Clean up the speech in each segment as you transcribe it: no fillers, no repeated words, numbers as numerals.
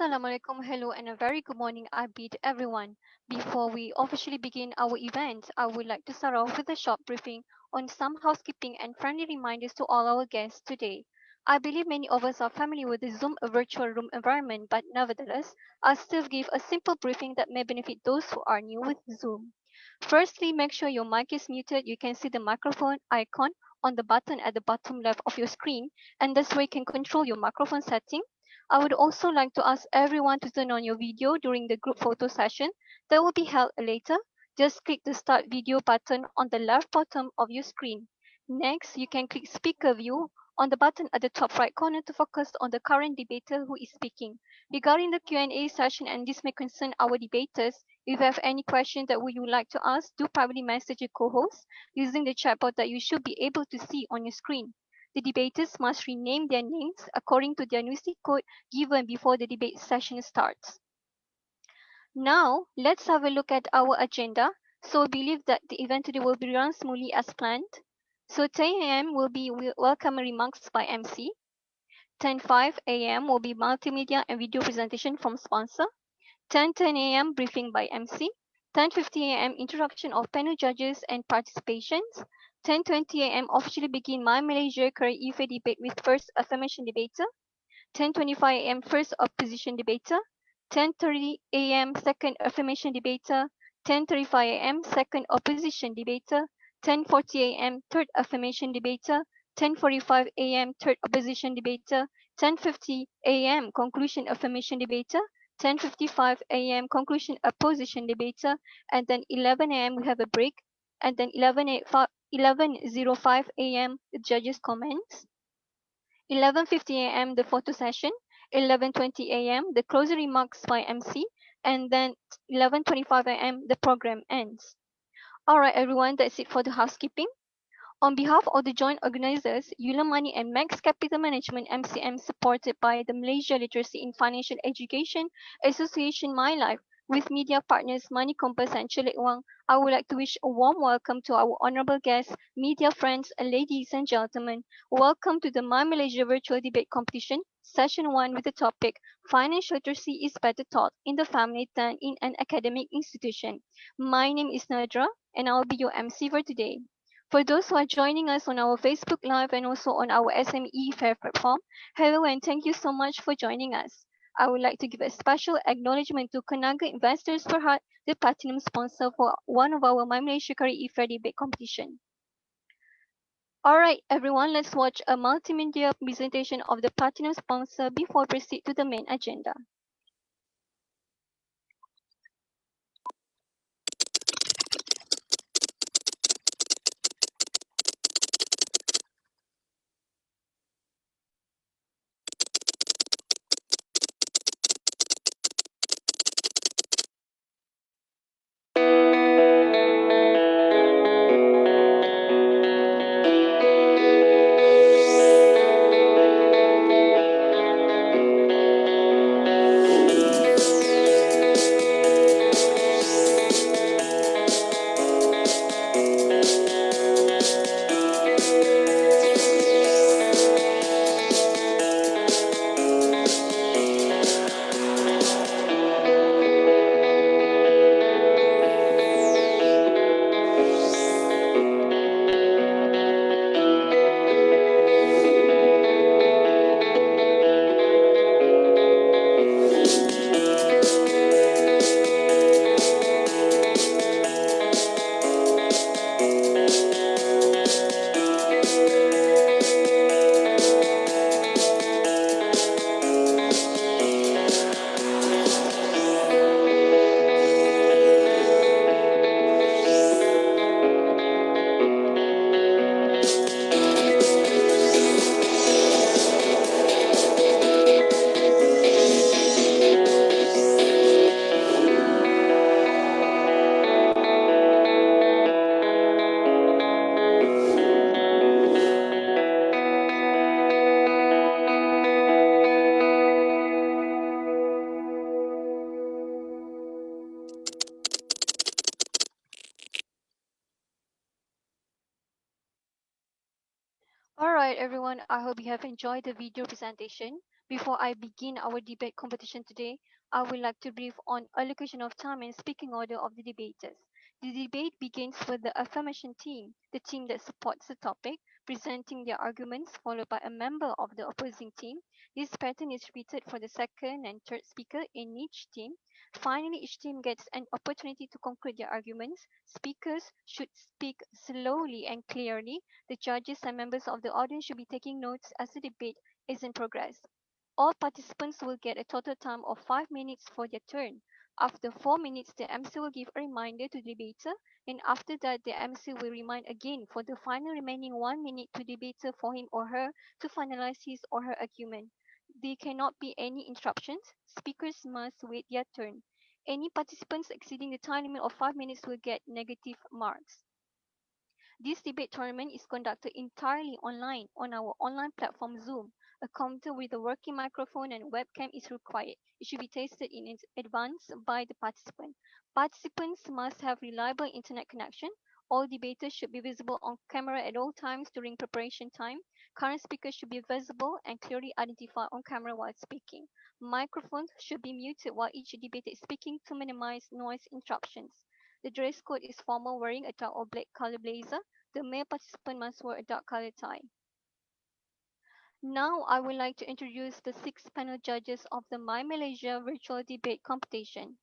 Assalamualaikum, hello, and a very good morning, I bid everyone. Before we officially begin our event, I would like to start off with a short briefing on some housekeeping and friendly reminders to all our guests today. I believe many of us are familiar with the Zoom virtual room environment, but nevertheless, I'll still give a simple briefing that may benefit those who are new with Zoom. Firstly, make sure your mic is muted. You can see the microphone icon on the button at the bottom left of your screen, and this way you can control your microphone setting. I would also like to ask everyone to turn on your video during the group photo session that will be held later. Just click the start video button on the left bottom of your screen. Next, you can click speaker view on the button at the top right corner to focus on the current debater who is speaking. Regarding the Q&A session, and this may concern our debaters, if you have any question that you would like to ask, do privately message your co-host using the chatbot that you should be able to see on your screen. The debaters must rename their names according to their university code given before the debate session starts. Now, let's have a look at our agenda. So we believe that the event today will be run smoothly as planned. So 10 a.m. will be welcome remarks by MC. 10:05 a.m. will be multimedia and video presentation from sponsor. 10:10 a.m. briefing by MC. 10:50 a.m. introduction of panel judges and participations. 10:20 a.m. officially begin My Malaysia Career IFE debate with first affirmation debater. 10:25 a.m. first opposition debater. 10:30 a.m. second affirmation debater. 10:35 a.m. second opposition debater. 10:40 a.m. third affirmation debater. 10:45 a.m. third opposition debater. 10:50 a.m. conclusion affirmation debater. 10:55 a.m. conclusion opposition debater, and then 11 a.m. we have a break, and then 11:05 a.m. the judges' comments. 11:50 a.m. the photo session, 11:20 a.m. the closing remarks by MC, and then 11:25 a.m. the program ends. All right, everyone, that's it for the housekeeping. On behalf of the joint organizers, uLearnMoney and Max Capital Management MCM, supported by the Malaysia Literacy in Financial Education Association My Life, with media partners Money Compass and Chilik Wang, I would like to wish a warm welcome to our honorable guests, media friends, ladies and gentlemen. Welcome to the MyMalaysia Virtual Debate Competition, Session 1 with the topic, Financial Literacy is Better Taught in the Family than in an Academic Institution. My name is Nadra, and I'll be your MC for today. For those who are joining us on our Facebook Live and also on our SME Fair platform, hello and thank you so much for joining us. I would like to give a special acknowledgement to Tenaga Investors Berhad, the platinum sponsor for one of our MyMalaysia Career Fair debate competition. Alright everyone, let's watch a multimedia presentation of the platinum sponsor before we proceed to the main agenda. Alright everyone, I hope you have enjoyed the video presentation. Before I begin our debate competition today, I would like to brief on allocation of time and speaking order of the debaters. The debate begins with the affirmation team, the team that supports the topic, presenting their arguments, followed by a member of the opposing team. This pattern is repeated for the second and third speaker in each team. Finally, each team gets an opportunity to conclude their arguments. Speakers should speak slowly and clearly. The judges and members of the audience should be taking notes as the debate is in progress. All participants will get a total time of 5 minutes for their turn. After 4 minutes, the MC will give a reminder to the debater, and after that, the MC will remind again for the final remaining 1 minute to the debater for him or her to finalize his or her argument. There cannot be any interruptions. Speakers must wait their turn. Any participants exceeding the time limit of 5 minutes will get negative marks. This debate tournament is conducted entirely online on our online platform Zoom. A computer with a working microphone and webcam is required. It should be tested in advance by the participant. Participants must have reliable internet connection. All debaters should be visible on camera at all times during preparation time. Current speakers should be visible and clearly identified on camera while speaking. Microphones should be muted while each debater is speaking to minimize noise interruptions. The dress code is formal, wearing a dark or black color blazer. The male participant must wear a dark color tie. Now I would like to introduce the 6 panel judges of the MyMalaysia Virtual Debate Competition.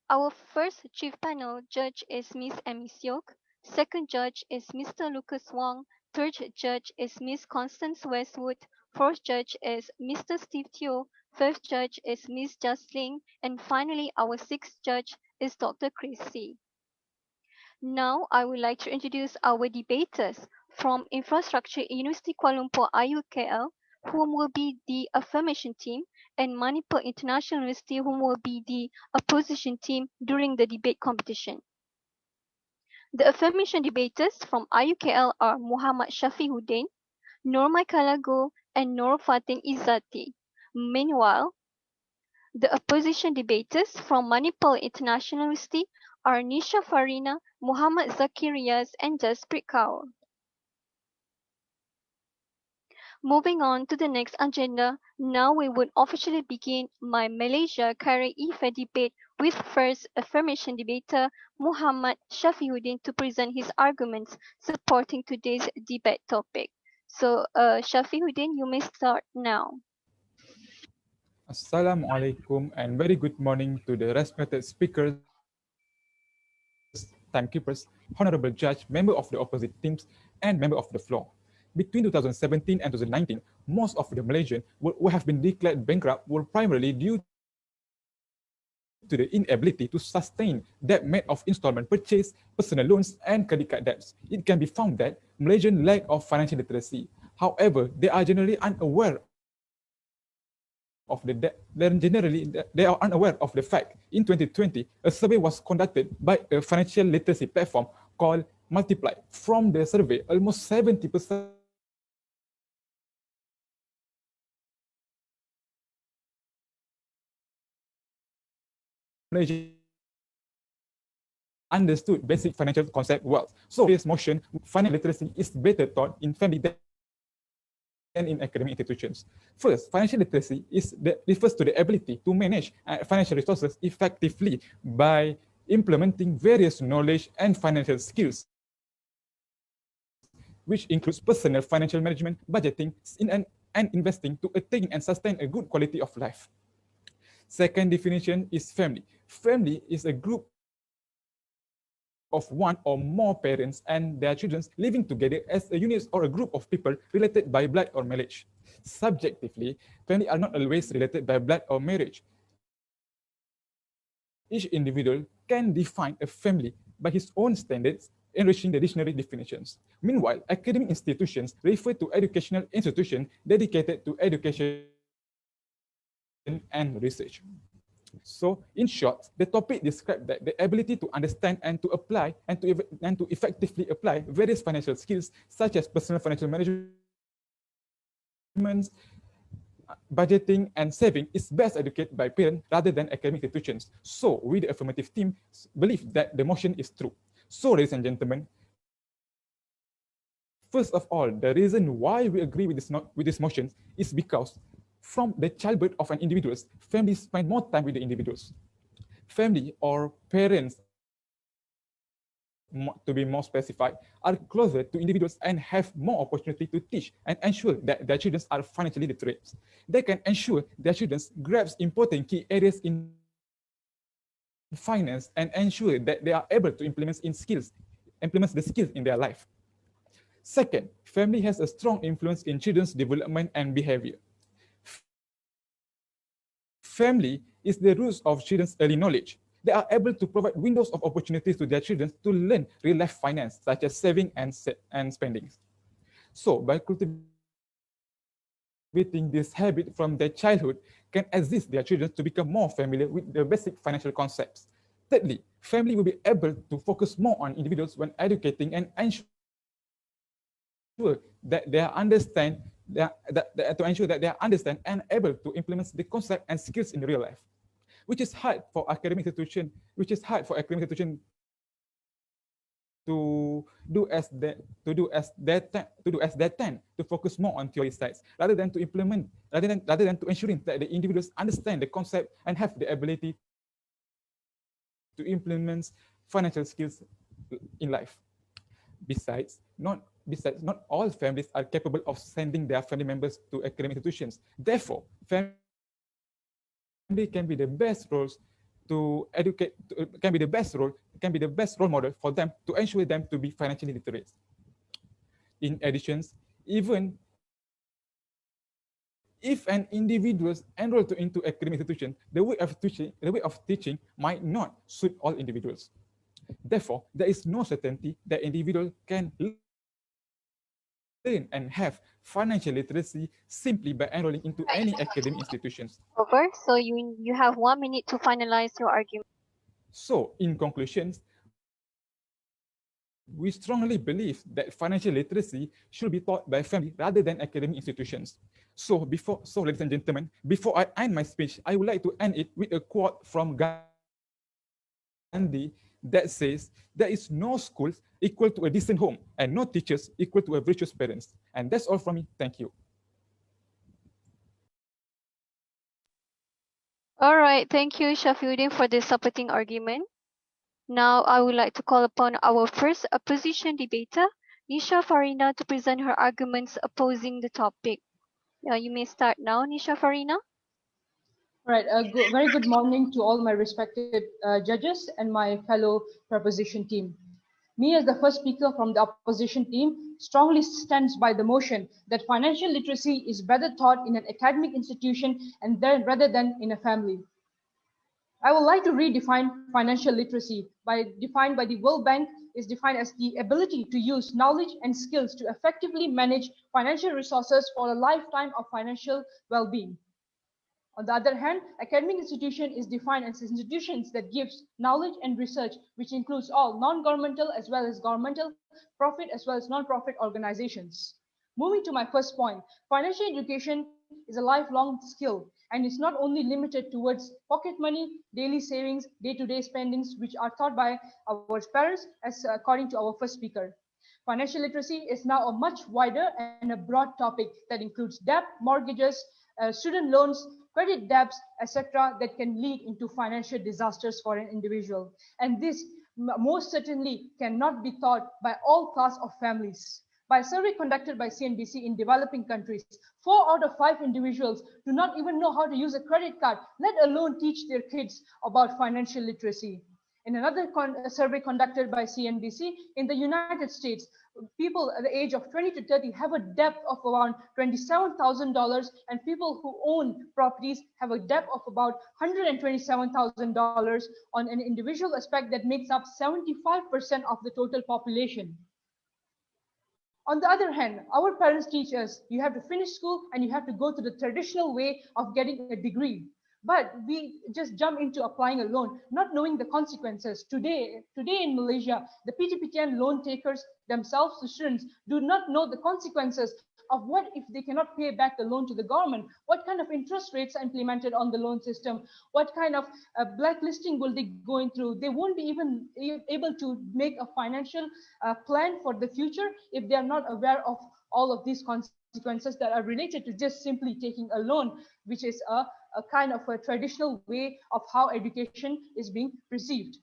Our first chief panel judge is Miss Amy Siok. Second judge is Mr. Lucas Wong. Third judge is Miss Constance Westwood. Fourth judge is Mr. Steve Teo. Fifth judge is Miss Justling. And finally, our sixth judge is Dr. Chris C. Now, I would like to introduce our debaters from Infrastructure University Kuala Lumpur IUKL, whom will be the affirmation team, and Manipal International University, whom will be the opposition team during the debate competition. The affirmation debaters from IUKL are Muhammad Shafihuddin, Nur Kalago, and Nur Fatin Izzati. Meanwhile, the opposition debaters from Manipal International University are Nisha Farina, Muhammad Zakirias, and Jasprit Kaur. Moving on to the next agenda, now we would officially begin my Malaysia Kari Ife debate with first affirmation debater Muhammad Shafihuddin to present his arguments supporting today's debate topic. So, Shafihuddin, you may start now. Assalamualaikum and very good morning to the respected speakers, timekeepers, honorable judge, member of the opposite teams, and member of the floor. Between 2017 and 2019, most of the Malaysians who have been declared bankrupt were primarily due to the inability to sustain debt made of installment purchase, personal loans, and credit card debts. It can be found that Malaysian lack of financial literacy. However, they are generally unaware of the fact. In 2020, a survey was conducted by a financial literacy platform called Multiply. From the survey, almost 70% of Malaysians understood basic financial concept well. So this motion, financial literacy is better taught in family than in academic institutions. First, financial literacy refers to the ability to manage financial resources effectively by implementing various knowledge and financial skills, which includes personal financial management, budgeting, and investing to attain and sustain a good quality of life. Second definition is family. Family is a group of one or more parents and their children living together as a unit or a group of people related by blood or marriage. Subjectively, family are not always related by blood or marriage. Each individual can define a family by his own standards, enriching the dictionary definitions. Meanwhile, academic institutions refer to educational institutions dedicated to education and research. So, in short, the topic describes that the ability to understand and to apply and to effectively apply various financial skills such as personal financial management, budgeting, and saving is best educated by parents rather than academic institutions. So, we, the affirmative team, believe that the motion is true. So, ladies and gentlemen, first of all, the reason why we agree with this motion is because we believe that From the childbirth of an individual, families spend more time with the individuals. Family or parents, to be more specified, are closer to individuals and have more opportunity to teach and ensure that their children are financially literate. They can ensure their children grasp important key areas in finance and ensure that they are able to implement the skills in their life. Second, family has a strong influence in children's development and behavior. Family is the roots of children's early knowledge. They are able to provide windows of opportunities to their children to learn real-life finance, such as saving and spending. So, by cultivating this habit from their childhood, can assist their children to become more familiar with the basic financial concepts. Thirdly, family will be able to focus more on individuals when educating and ensure that they understand to ensure that they understand and able to implement the concept and skills in real life, which is hard for academic institution, to do as they tend to focus more on theory sides rather than to ensuring that the individuals understand the concept and have the ability to implement financial skills in life. Besides, not all families are capable of sending their family members to academic institutions. Therefore, family can be the best roles to educate, can be the best role model for them to ensure them to be financially literate. In addition, even if an individual enrolled into academic institution, the way of teaching might not suit all individuals. Therefore, there is no certainty that individual can learn and have financial literacy simply by enrolling into any academic institutions. Over. So you have 1 minute to finalize your argument. So, in conclusion, we strongly believe that financial literacy should be taught by family rather than academic institutions. So, ladies and gentlemen, before I end my speech, I would like to end it with a quote from Gandhi that says, "There is no school equal to a decent home and no teachers equal to a virtuous parents." And that's all from me. Thank you. All right. Thank you, Shafiuddin, for this supporting argument. Now, I would like to call upon our first opposition debater, Nisha Farina, to present her arguments opposing the topic. You may start now, Nisha Farina. Right. Very good morning to all my respected judges and my fellow proposition team. Me, as the first speaker from the opposition team, strongly stands by the motion that financial literacy is better taught in an academic institution and then rather than in a family. I would like to redefine financial literacy defined by the World Bank is defined as the ability to use knowledge and skills to effectively manage financial resources for a lifetime of financial well-being. On the other hand, academic institution is defined as institutions that gives knowledge and research, which includes all non-governmental as well as governmental, profit as well as non-profit organizations. Moving to my first point, financial education is a lifelong skill and it's not only limited towards pocket money, daily savings, day-to-day spendings, which are taught by our parents as according to our first speaker. Financial literacy is now a much wider and a broad topic that includes debt, mortgages, student loans, credit debts, etc., that can lead into financial disasters for an individual. And this most certainly cannot be taught by all class of families. By a survey conducted by CNBC in developing countries, 4 out of 5 individuals do not even know how to use a credit card, let alone teach their kids about financial literacy. In another survey conducted by CNBC, in the United States, people at the age of 20 to 30 have a debt of around $27,000, and people who own properties have a debt of about $127,000 on an individual aspect that makes up 75% of the total population. On the other hand, our parents teach us you have to finish school and you have to go to the traditional way of getting a degree. But we just jump into applying a loan, not knowing the consequences. Today in Malaysia, the PTPTN loan takers themselves, the students, do not know the consequences of what if they cannot pay back the loan to the government, what kind of interest rates are implemented on the loan system, what kind of blacklisting will they going through. They won't be even able to make a financial plan for the future if they are not aware of all of these consequences. consequences that are related to just simply taking a loan, which is a kind of a traditional way of how education is being perceived.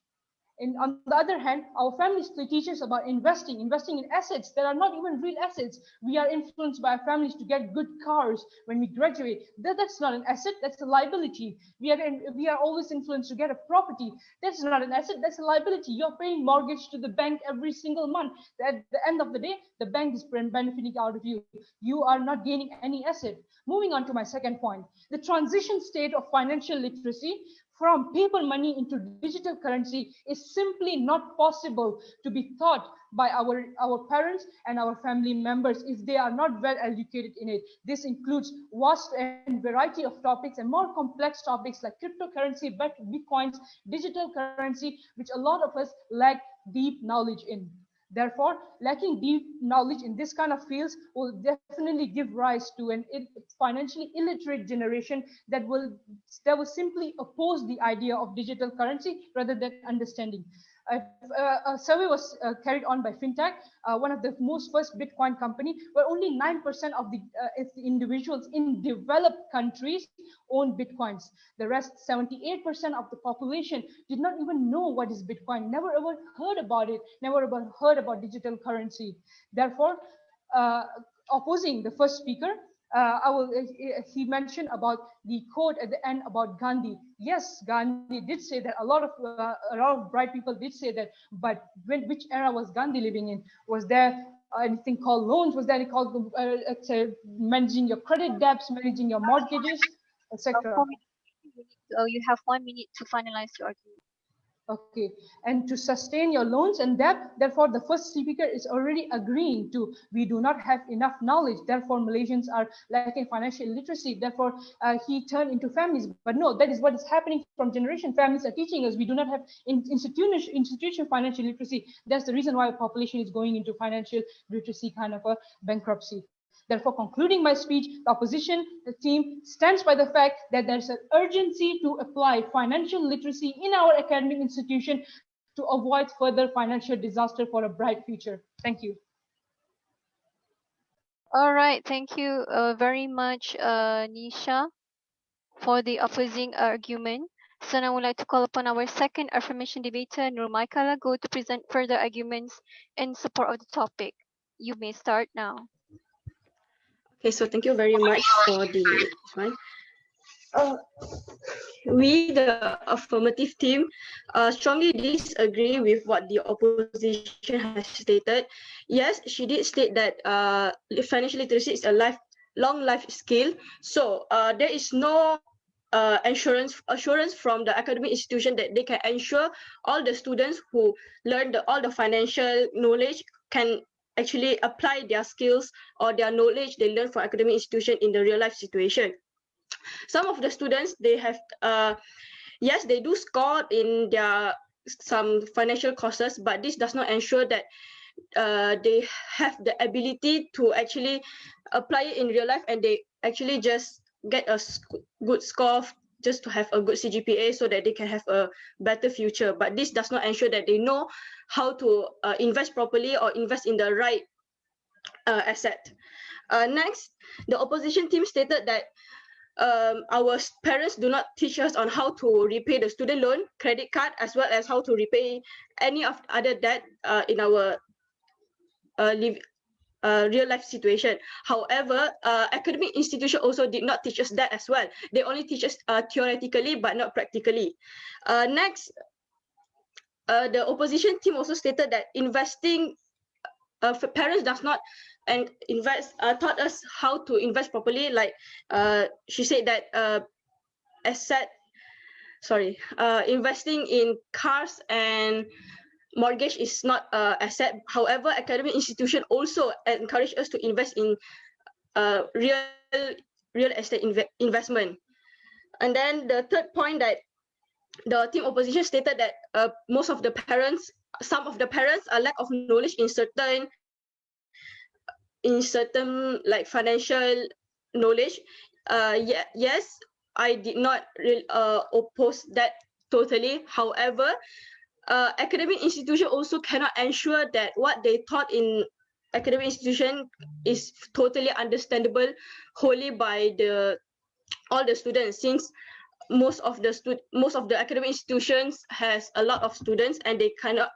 And on the other hand, our families teach us about investing in assets that are not even real assets. We are influenced by our families to get good cars when we graduate. That's not an asset, that's a liability. We are always influenced to get a property. That's not an asset, that's a liability. You're paying mortgage to the bank every single month. At the end of the day, the bank is benefiting out of you. You are not gaining any asset. Moving on to my second point, the transition state of financial literacy from paper money into digital currency is simply not possible to be taught by our parents and our family members if they are not well educated in it. This includes vast and variety of topics and more complex topics like cryptocurrency, bitcoins, digital currency, which a lot of us lack deep knowledge in. Therefore, lacking deep knowledge in this kind of fields will definitely give rise to an financially illiterate generation that will simply oppose the idea of digital currency rather than understanding. A survey was carried on by FinTech, one of the most first Bitcoin company, where only 9% of the individuals in developed countries own Bitcoins. The rest, 78% of the population, did not even know what is Bitcoin, never ever heard about it, never ever heard about digital currency. Therefore, opposing the first speaker, he mentioned about the quote at the end about Gandhi. Yes, Gandhi did say that. A lot of bright people did say that. But which era was Gandhi living in? Was there anything called loans? Was there anything called managing your credit debts, managing your mortgages, etc.? You have 1 minute to finalize your argument. Okay, and to sustain your loans and debt, therefore the first speaker is already agreeing to we do not have enough knowledge, therefore Malaysians are lacking financial literacy, therefore he turned into families. But no, that is what is happening from generation. Families are teaching us we do not have institution financial literacy. That's the reason why our population is going into financial literacy kind of a bankruptcy. Therefore, concluding my speech, the opposition team stands by the fact that there's an urgency to apply financial literacy in our academic institution to avoid further financial disaster for a bright future. Thank you. All right, thank you very much, Nisha, for the opposing argument. So now I would like to call upon our second affirmation debater, Nur Michaela, to present further arguments in support of the topic. You may start now. Okay, so thank you very much for the one. We, the affirmative team, strongly disagree with what the opposition has stated. Yes, she did state that financial literacy is a long life skill. So there is no assurance from the academic institution that they can ensure all the students who learn all the financial knowledge can actually apply their skills or their knowledge they learn from academic institution in the real life situation. Some of the students, they have, yes, they do score in their some financial courses, but this does not ensure that they have the ability to actually apply it in real life, and they actually just get a good score just to have a good CGPA so that they can have a better future. But this does not ensure that they know how to invest properly or invest in the right asset. Next, the opposition team stated that our parents do not teach us on how to repay the student loan, credit card, as well as how to repay any of other debt in our real life situation. However, academic institution also did not teach us that as well. They only teach us theoretically but not practically. Next, the opposition team also stated that investing, parents does not taught us how to invest properly. Like she said that investing in cars and mortgage is not asset. However, academic institution also encourage us to invest in real estate investment. And then the third point that the team opposition stated that some of the parents are lack of knowledge in certain like financial knowledge. Yes, I did not oppose that totally. However, academic institution also cannot ensure that what they taught in academic institution is totally understandable wholly by all the students, since most of the academic institutions has a lot of students and they cannot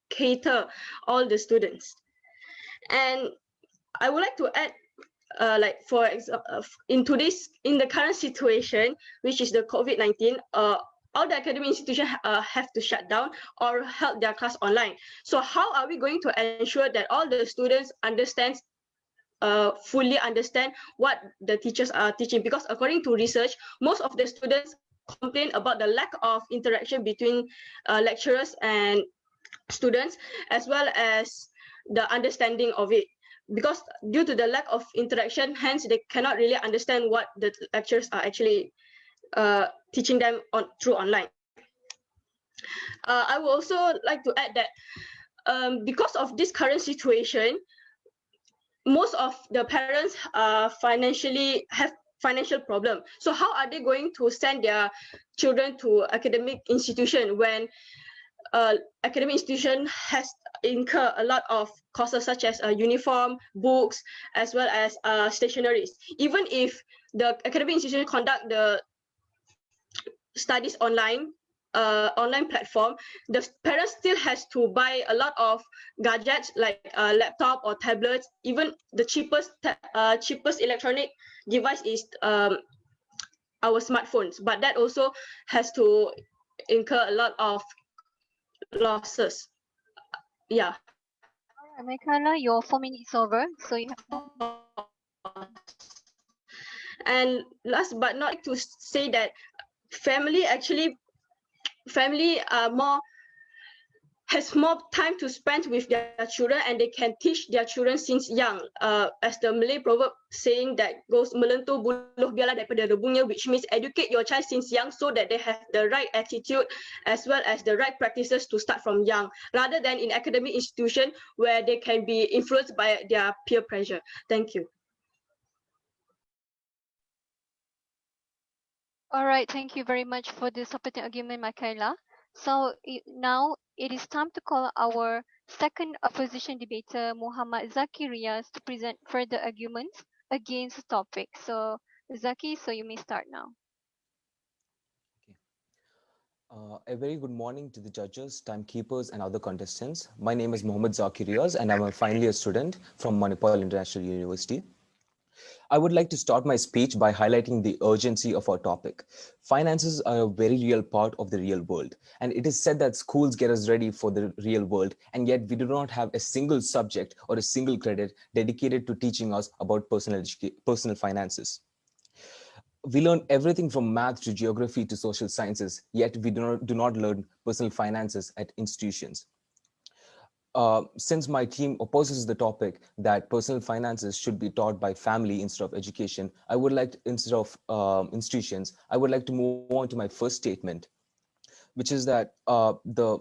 cater all the students. And I would like to add, like for example, in the current situation, which is the COVID-19, all the academic institutions have to shut down or held their class online. So how are we going to ensure that all the students fully understand what the teachers are teaching? Because according to research, most of the students complain about the lack of interaction between lecturers and students, as well as the understanding of it. Because due to the lack of interaction, hence they cannot really understand what the lecturers are actually teaching them through online. I would also like to add that because of this current situation, most of the parents have financial problem. So how are they going to send their children to academic institution when academic institution has incur a lot of costs such as uniform, books, as well as stationaries? Even if the academic institution conduct the studies online platform, the parents still has to buy a lot of gadgets like laptop or tablets. Even the cheapest electronic device is our smartphones, but that also has to incur a lot of losses. Yeah. All right, Michaela, your 4 minutes over, so you have. And last but not to say that family has more time to spend with their children, and they can teach their children since young. As the Malay proverb saying that goes, melentur buluh biarlah daripada rebungnya, which means educate your child since young so that they have the right attitude as well as the right practices to start from young, rather than in academic institution where they can be influenced by their peer pressure. Thank you. All right, thank you very much for this supporting argument, Michaela. So now it is time to call our second opposition debater, Muhammad Zaki Riaz, to present further arguments against the topic. So Zaki, so you may start now. A very good morning to the judges, timekeepers, and other contestants. My name is Muhammad Zaki Riaz, and I'm a final year student from Manipal International University. I would like to start my speech by highlighting the urgency of our topic. Finances are a very real part of the real world, and it is said that schools get us ready for the real world, and yet we do not have a single subject or a single credit dedicated to teaching us about personal finances. We learn everything from math to geography to social sciences, yet we do not learn personal finances at institutions. Since my team opposes the topic that personal finances should be taught by family instead of education, I would like to, instead of institutions, I would like to move on to my first statement, which is that the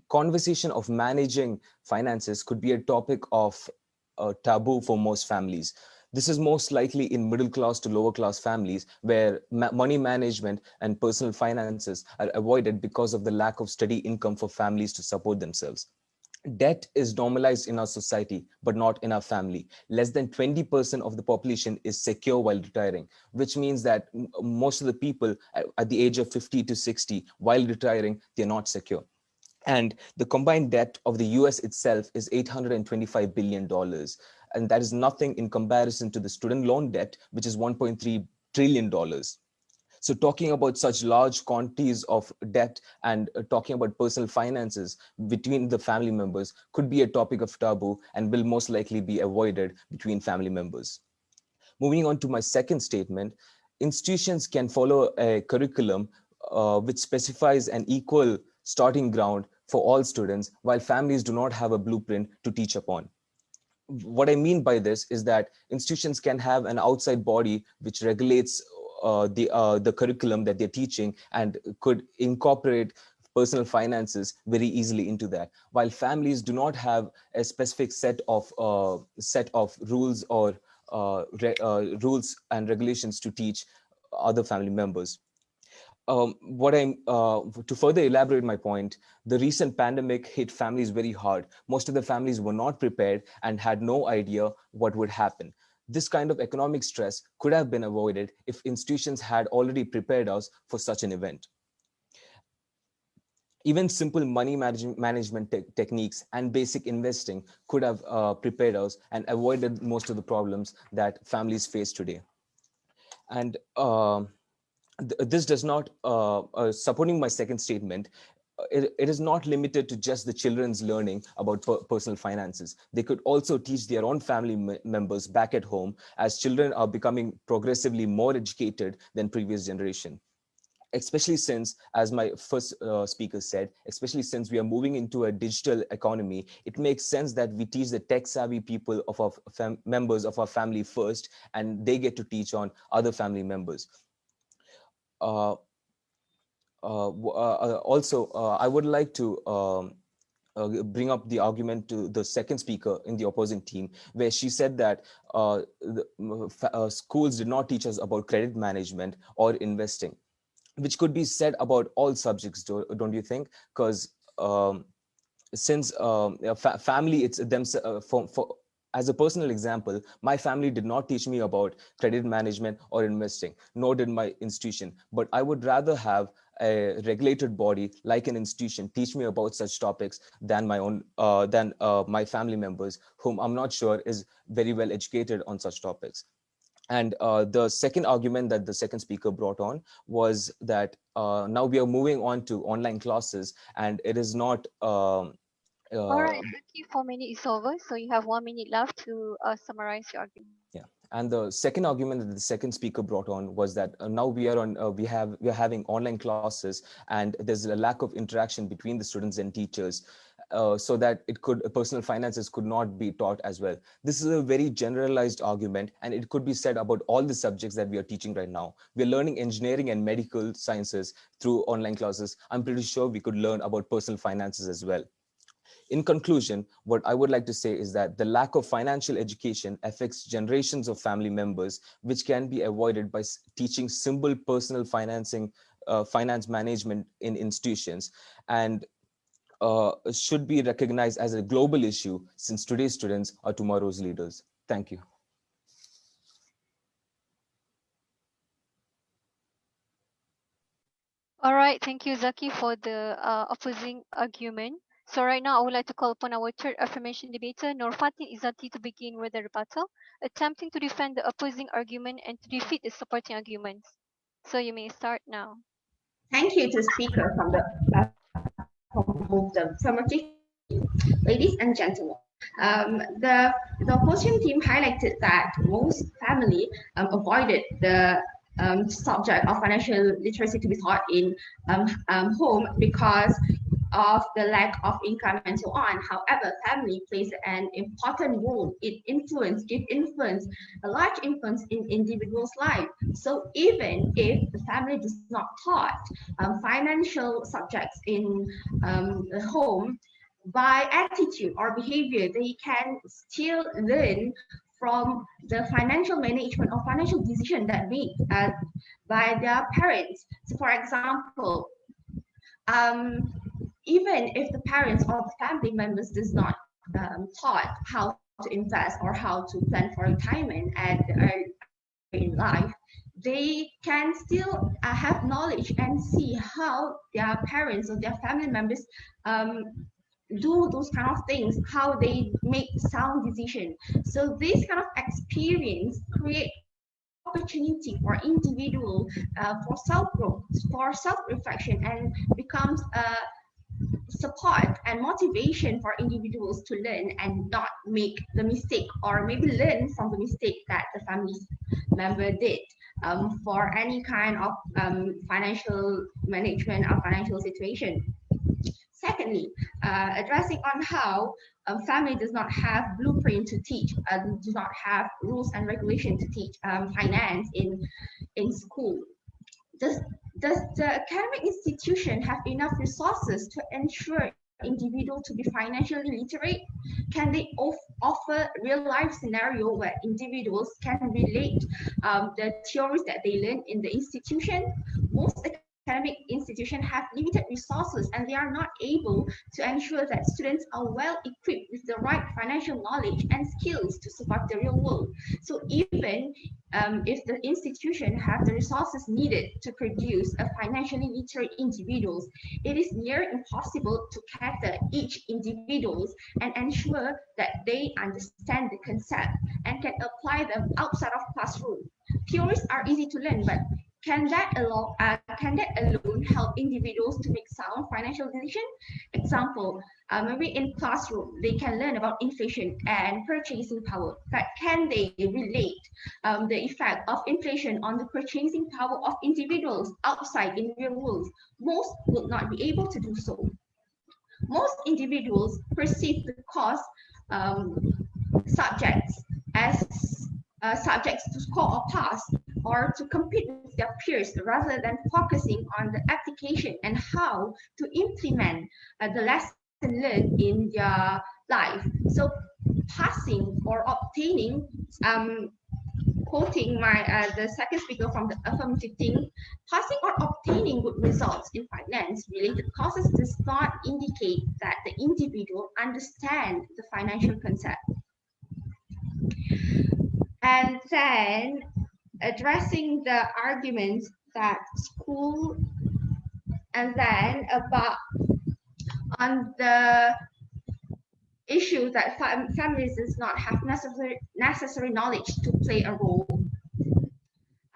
conversation of managing finances could be a topic of taboo for most families. This is most likely in middle class to lower class families where money management and personal finances are avoided because of the lack of steady income for families to support themselves. Debt is normalized in our society, but not in our family. Less than 20% of the population is secure while retiring, which means that most of the people at the age of 50 to 60, while retiring, they're not secure. And the combined debt of the US itself is $825 billion. And that is nothing in comparison to the student loan debt, which is $1.3 trillion. So talking about such large quantities of debt and talking about personal finances between the family members could be a topic of taboo and will most likely be avoided between family members. Moving on to my second statement, institutions can follow a curriculum which specifies an equal starting ground for all students, while families do not have a blueprint to teach upon. What I mean by this is that institutions can have an outside body which regulates the curriculum that they're teaching and could incorporate personal finances very easily into that, while families do not have a specific set of rules or rules and regulations to teach other family members. To further elaborate my point, the recent pandemic hit families very hard. Most of the families were not prepared and had no idea what would happen. This kind of economic stress could have been avoided if institutions had already prepared us for such an event. Even simple money management techniques and basic investing could have prepared us and avoided most of the problems that families face today. And this does not, supporting my second statement, it is not limited to just the children's learning about personal finances. They could also teach their own family members back at home, as children are becoming progressively more educated than previous generation. Especially since, as my first speaker said, especially since we are moving into a digital economy, it makes sense that we teach the tech-savvy people of our members of our family first, and they get to teach on other family members. Also, I would like to bring up the argument to the second speaker in the opposing team, where she said that schools did not teach us about credit management or investing, which could be said about all subjects, don't you think? Because since family, it's them as a personal example, my family did not teach me about credit management or investing, nor did my institution. But I would rather have a regulated body like an institution teach me about such topics than my own my family members, whom I'm not sure is very well educated on such topics. And the second argument that the second speaker brought on was that now we are moving on to online classes, and it is not All right, Zaki, 4 minutes is over, so you have 1 minute left to summarize your argument. Yeah, and the second argument that the second speaker brought on was that now we are on we are having online classes, and there's a lack of interaction between the students and teachers, so that personal finances could not be taught as well. This is a very generalized argument, and it could be said about all the subjects that we are teaching right now. We're learning engineering and medical sciences through online classes. I'm pretty sure we could learn about personal finances as well. In conclusion, what I would like to say is that the lack of financial education affects generations of family members, which can be avoided by teaching simple personal finance management in institutions, and should be recognized as a global issue, since today's students are tomorrow's leaders. Thank you. All right, thank you, Zaki, for the opposing argument. So right now, I would like to call upon our third affirmation debater, Nurfatin Izzati, to begin with the rebuttal, attempting to defend the opposing argument and to defeat the supporting arguments. So you may start now. Thank you to the speaker from the affirmative team. Ladies and gentlemen, the opposition team highlighted that most family avoided the subject of financial literacy to be taught in home because of the lack of income and so on. However, family plays an important role. It gives influence, a large influence in individuals' life. So even if the family does not taught financial subjects in the home, by attitude or behavior, they can still learn from the financial management or financial decision that made by their parents. So for example, even if the parents or the family members does not taught how to invest or how to plan for retirement at in life, they can still have knowledge and see how their parents or their family members do those kind of things, how they make sound decision. So this kind of experience create opportunity for individual for self-growth, for self-reflection, and becomes a support and motivation for individuals to learn and not make the mistake, or maybe learn from the mistake that the family member did for any kind of financial management or financial situation. Secondly, addressing on how family does not have blueprint to teach, do not have rules and regulations to teach finance in school. Does the academic institution have enough resources to ensure individual to be financially literate? Can they offer real life scenario where individuals can relate the theories that they learn in the institution? Most academic institutions have limited resources and they are not able to ensure that students are well equipped with the right financial knowledge and skills to survive the real world. So even if the institution have the resources needed to produce a financially literate individuals, it is near impossible to cater each individuals and ensure that they understand the concept and can apply them outside of classroom. Theories are easy to learn, but can that alone help individuals to make sound financial decisions? Example, maybe in classroom, they can learn about inflation and purchasing power, but can they relate the effect of inflation on the purchasing power of individuals outside in real world? Most will not be able to do so. Most individuals perceive the course subjects as subjects to score or pass or to compete with their peers rather than focusing on the application and how to implement the lesson learned in their life. So passing or obtaining, quoting the second speaker from the affirmative team, passing or obtaining good results in finance related courses does not indicate that the individual understands the financial concept. And then addressing the arguments that school and then about on the issue that families does not have necessary knowledge to play a role.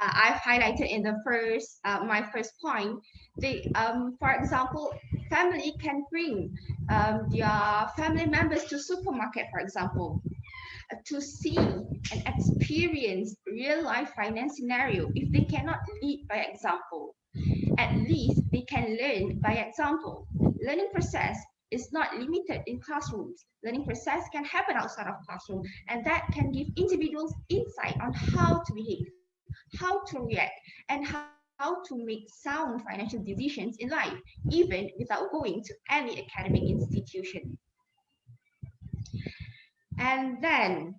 I've highlighted in the first my first point. For example, family can bring their family members to supermarket, for example, to see and experience real life finance scenario. If they cannot lead by example, at least they can learn by example. Learning process is not limited in classrooms. Learning process can happen outside of classroom, and that can give individuals insight on how to behave, how to react, and how to make sound financial decisions in life, even without going to any academic institution. And then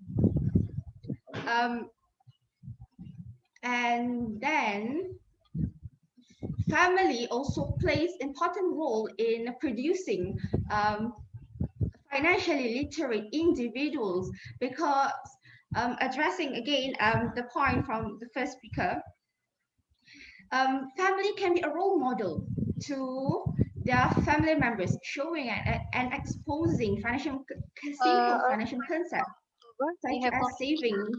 family also plays important role in producing financially literate individuals, because addressing again the point from the first speaker, family can be a role model to their family members, showing and exposing simple financial concepts such as savings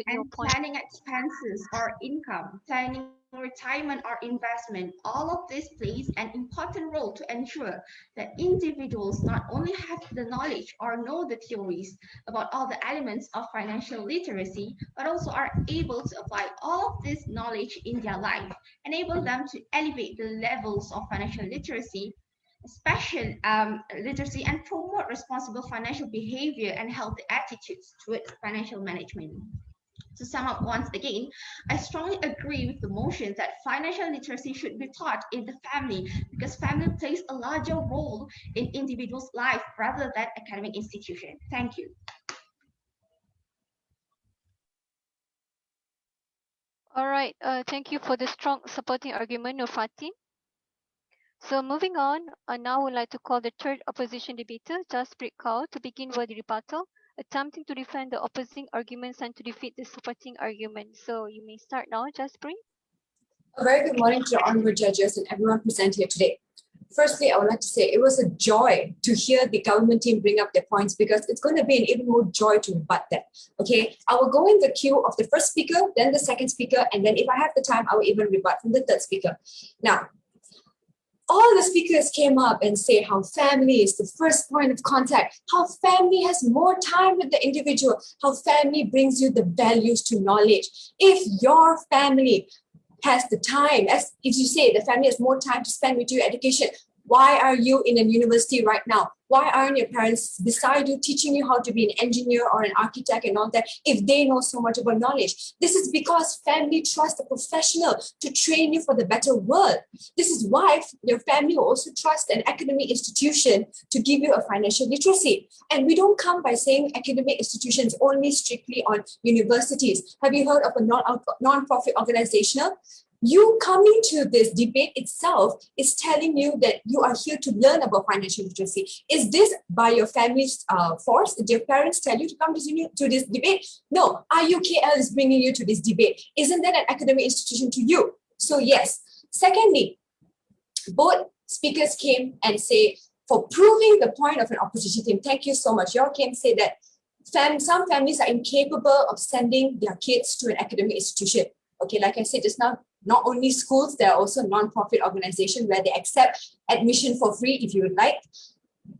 and planning expenses or income, planning retirement or investment. All of this plays an important role to ensure that individuals not only have the knowledge or know the theories about all the elements of financial literacy, but also are able to apply all of this knowledge in their life, enable them to elevate the levels of financial literacy, special literacy, and promote responsible financial behavior and healthy attitudes towards financial management. To sum up once again, I strongly agree with the motion that financial literacy should be taught in the family, because family plays a larger role in individuals' life rather than academic institution. Thank you. All right. Thank you for the strong supporting argument, Nurfatin. So moving on, now I would like to call the third opposition debater, Jaspreet Kaur, to begin with the rebuttal, attempting to defend the opposing arguments and to defeat the supporting argument. So you may start now, Jaspreet. A very good morning to the honorable judges and everyone present here today. Firstly, I would like to say it was a joy to hear the government team bring up their points, because it's going to be an even more joy to rebut them. Okay, I will go in the queue of the first speaker, then the second speaker, and then if I have the time, I will even rebut from the third speaker. Now, all the speakers came up and say how family is the first point of contact, how family has more time with the individual, how family brings you the values to knowledge. If your family has the time, as you say, the family has more time to spend with your education, why are you in a university right now? Why aren't your parents beside you, teaching you how to be an engineer or an architect and all that, if they know so much about knowledge? This is because family trusts a professional to train you for the better world. This is why your family will also trust an academic institution to give you a financial literacy. And we don't come by saying academic institutions only strictly on universities. Have you heard of a non-profit organization? You coming to this debate itself is telling you that you are here to learn about financial literacy. Is this by your family's force? Did your parents tell you to come to this debate? No, IUKL is bringing you to this debate. Isn't that an academic institution to you? So yes. Secondly, both speakers came and say, for proving the point of an opposition team, thank you so much. You all came and say that some families are incapable of sending their kids to an academic institution. Okay, like I said just now, not only schools, there are also non-profit organizations where they accept admission for free if you would like.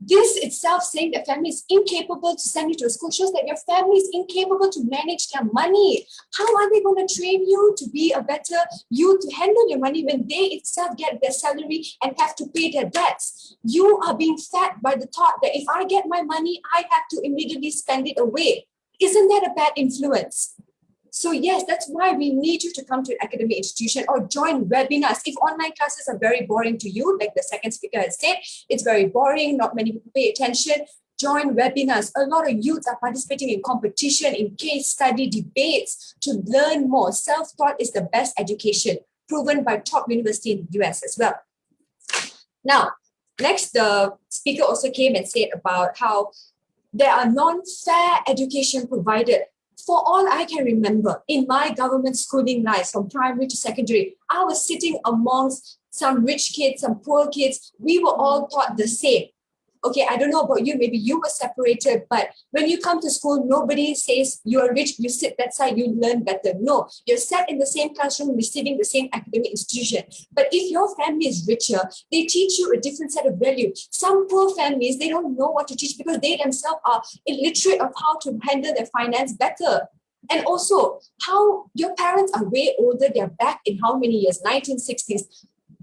This itself saying that family is incapable to send you to a school shows that your family is incapable to manage their money. How are they going to train you to be a better you to handle your money when they itself get their salary and have to pay their debts? You are being fed by the thought that if I get my money, I have to immediately spend it away. Isn't that a bad influence? So yes, that's why we need you to come to an academic institution or join webinars. If online classes are very boring to you, like the second speaker has said, it's very boring, not many people pay attention, join webinars. A lot of youth are participating in competition, in case study debates to learn more. Self-taught is the best education, proven by top university in the US as well. Now, next, the speaker also came and said about how there are non-fair education provided. For all I can remember, in my government schooling life, from primary to secondary, I was sitting amongst some rich kids, some poor kids. We were all taught the same. Okay, I don't know about you, maybe you were separated, but when you come to school, nobody says you are rich, you sit that side, you learn better. No, you're sat in the same classroom, receiving the same academic institution. But if your family is richer, they teach you a different set of values. Some poor families, they don't know what to teach because they themselves are illiterate of how to handle their finance better. And also, how your parents are way older, they're back in how many years? 1960s.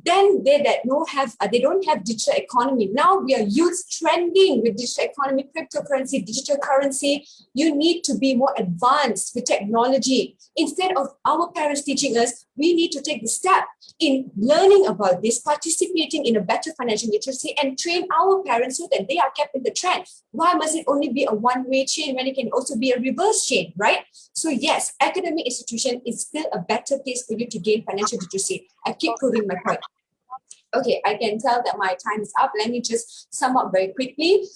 Then they don't have digital economy. Now we are youth trending with digital economy, cryptocurrency, digital currency. You need to be more advanced with technology. Instead of our parents teaching us, we need to take the step in learning about this, participating in a better financial literacy and train our parents so that they are kept in the trend. Why must it only be a one-way chain when it can also be a reverse chain, right? So yes, academic institution is still a better place for you to gain financial literacy. I keep proving my point. Okay, I can tell that my time is up. Let me just sum up very quickly.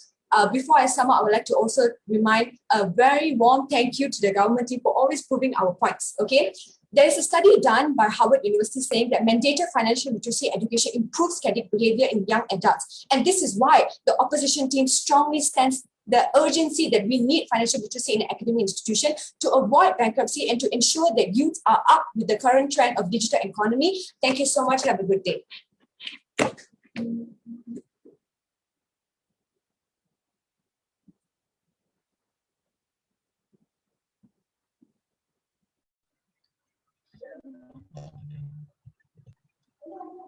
Before I sum up, I would like to also remind a very warm thank you to the government team for always proving our points, okay? There is a study done by Harvard University saying that mandated financial literacy education improves credit behavior in young adults. And this is why the opposition team strongly stands the urgency that we need financial literacy in an academic institution to avoid bankruptcy and to ensure that youth are up with the current trend of digital economy. Thank you so much. Have a good day.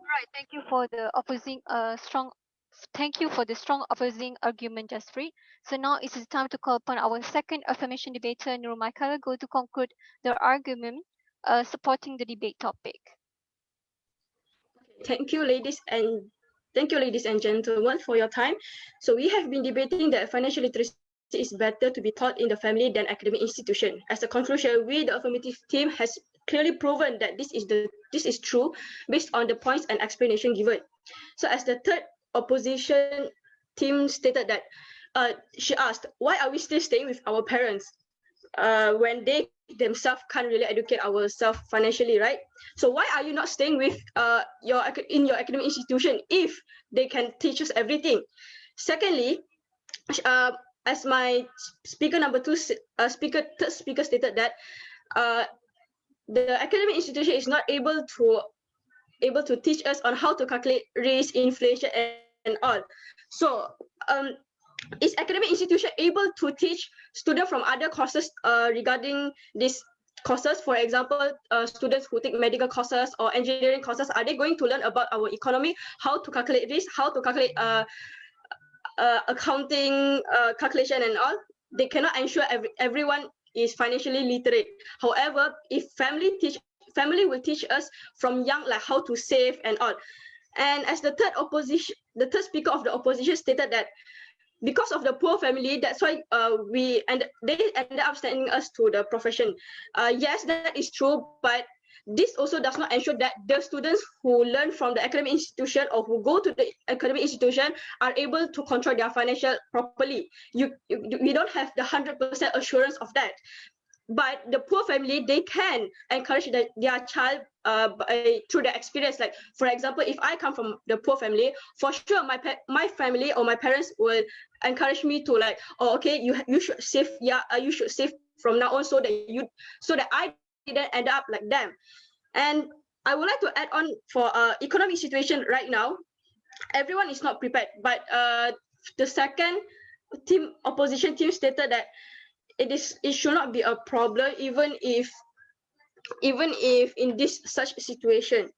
Right. Thank you for the strong opposing argument, Jaspreet. So now it is time to call upon our second affirmation debater, Nur Michael, go to conclude the argument supporting the debate topic. Thank you, ladies and gentlemen, for your time. So we have been debating that financial literacy is better to be taught in the family than academic institution. As a conclusion, we, the affirmative team, has clearly proven that this is true based on the points and explanation given. So as the third opposition team stated that, she asked, why are we still staying with our parents when they themselves can't really educate ourselves financially, right? So why are you not staying with your academic institution if they can teach us everything? Secondly, as my third speaker stated that the academic institution is not able to teach us on how to calculate risk, inflation, and all. So is academic institution able to teach students from other courses regarding these courses? For example, students who take medical courses or engineering courses, are they going to learn about our economy, how to calculate risk, how to calculate accounting calculation and all? They cannot ensure everyone is financially literate. However, if family will teach us from young, like how to save and all. And as the third speaker of the opposition stated that because of the poor family, that's why they ended up sending us to the profession. Yes, that is true, but This also does not ensure that the students who learn from the academic institution or who go to the academic institution are able to control their financial properly. We don't have the 100% assurance of that. But the poor family, they can encourage their child through their experience. Like, for example, if I come from the poor family, for sure my family or my parents will encourage me to, like, oh, okay, you should save, you should save from now on, so that I didn't end up like them. And I would like to add on, for economic situation right now, everyone is not prepared. But the second team, opposition team, stated that it should not be a problem, even if in this such situation.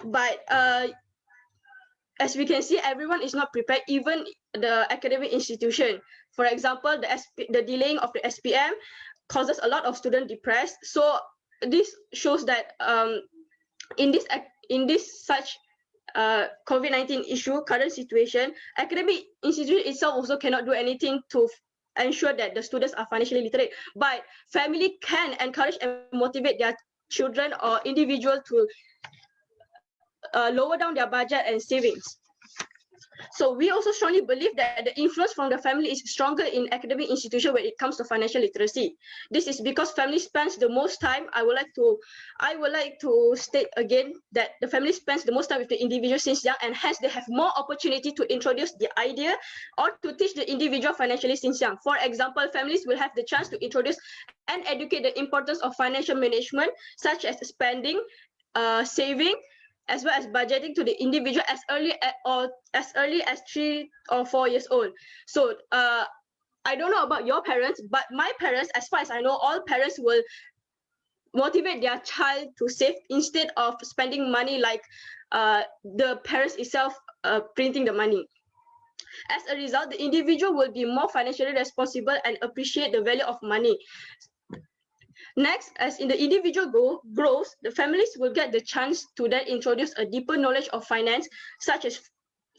But as we can see, everyone is not prepared, even the academic institution. For example, the delaying of the SPM causes a lot of students depressed. So this shows that in this such COVID-19 issue, current situation, academic institution itself also cannot do anything to ensure that the students are financially literate. But family can encourage and motivate their children or individual to lower down their budget and savings. So we also strongly believe that the influence from the family is stronger in academic institution when it comes to financial literacy. This is because family spends the most time. I would like to state again that the family spends the most time with the individual since young, and hence they have more opportunity to introduce the idea or to teach the individual financially since young. For example, families will have the chance to introduce and educate the importance of financial management, such as spending, saving, as well as budgeting to the individual as early as 3 or 4 years old. So I don't know about your parents, but my parents, as far as I know, all parents will motivate their child to save instead of spending money like the parents itself printing the money. As a result, the individual will be more financially responsible and appreciate the value of money. Next, as in the individual grows, the families will get the chance to then introduce a deeper knowledge of finance, such as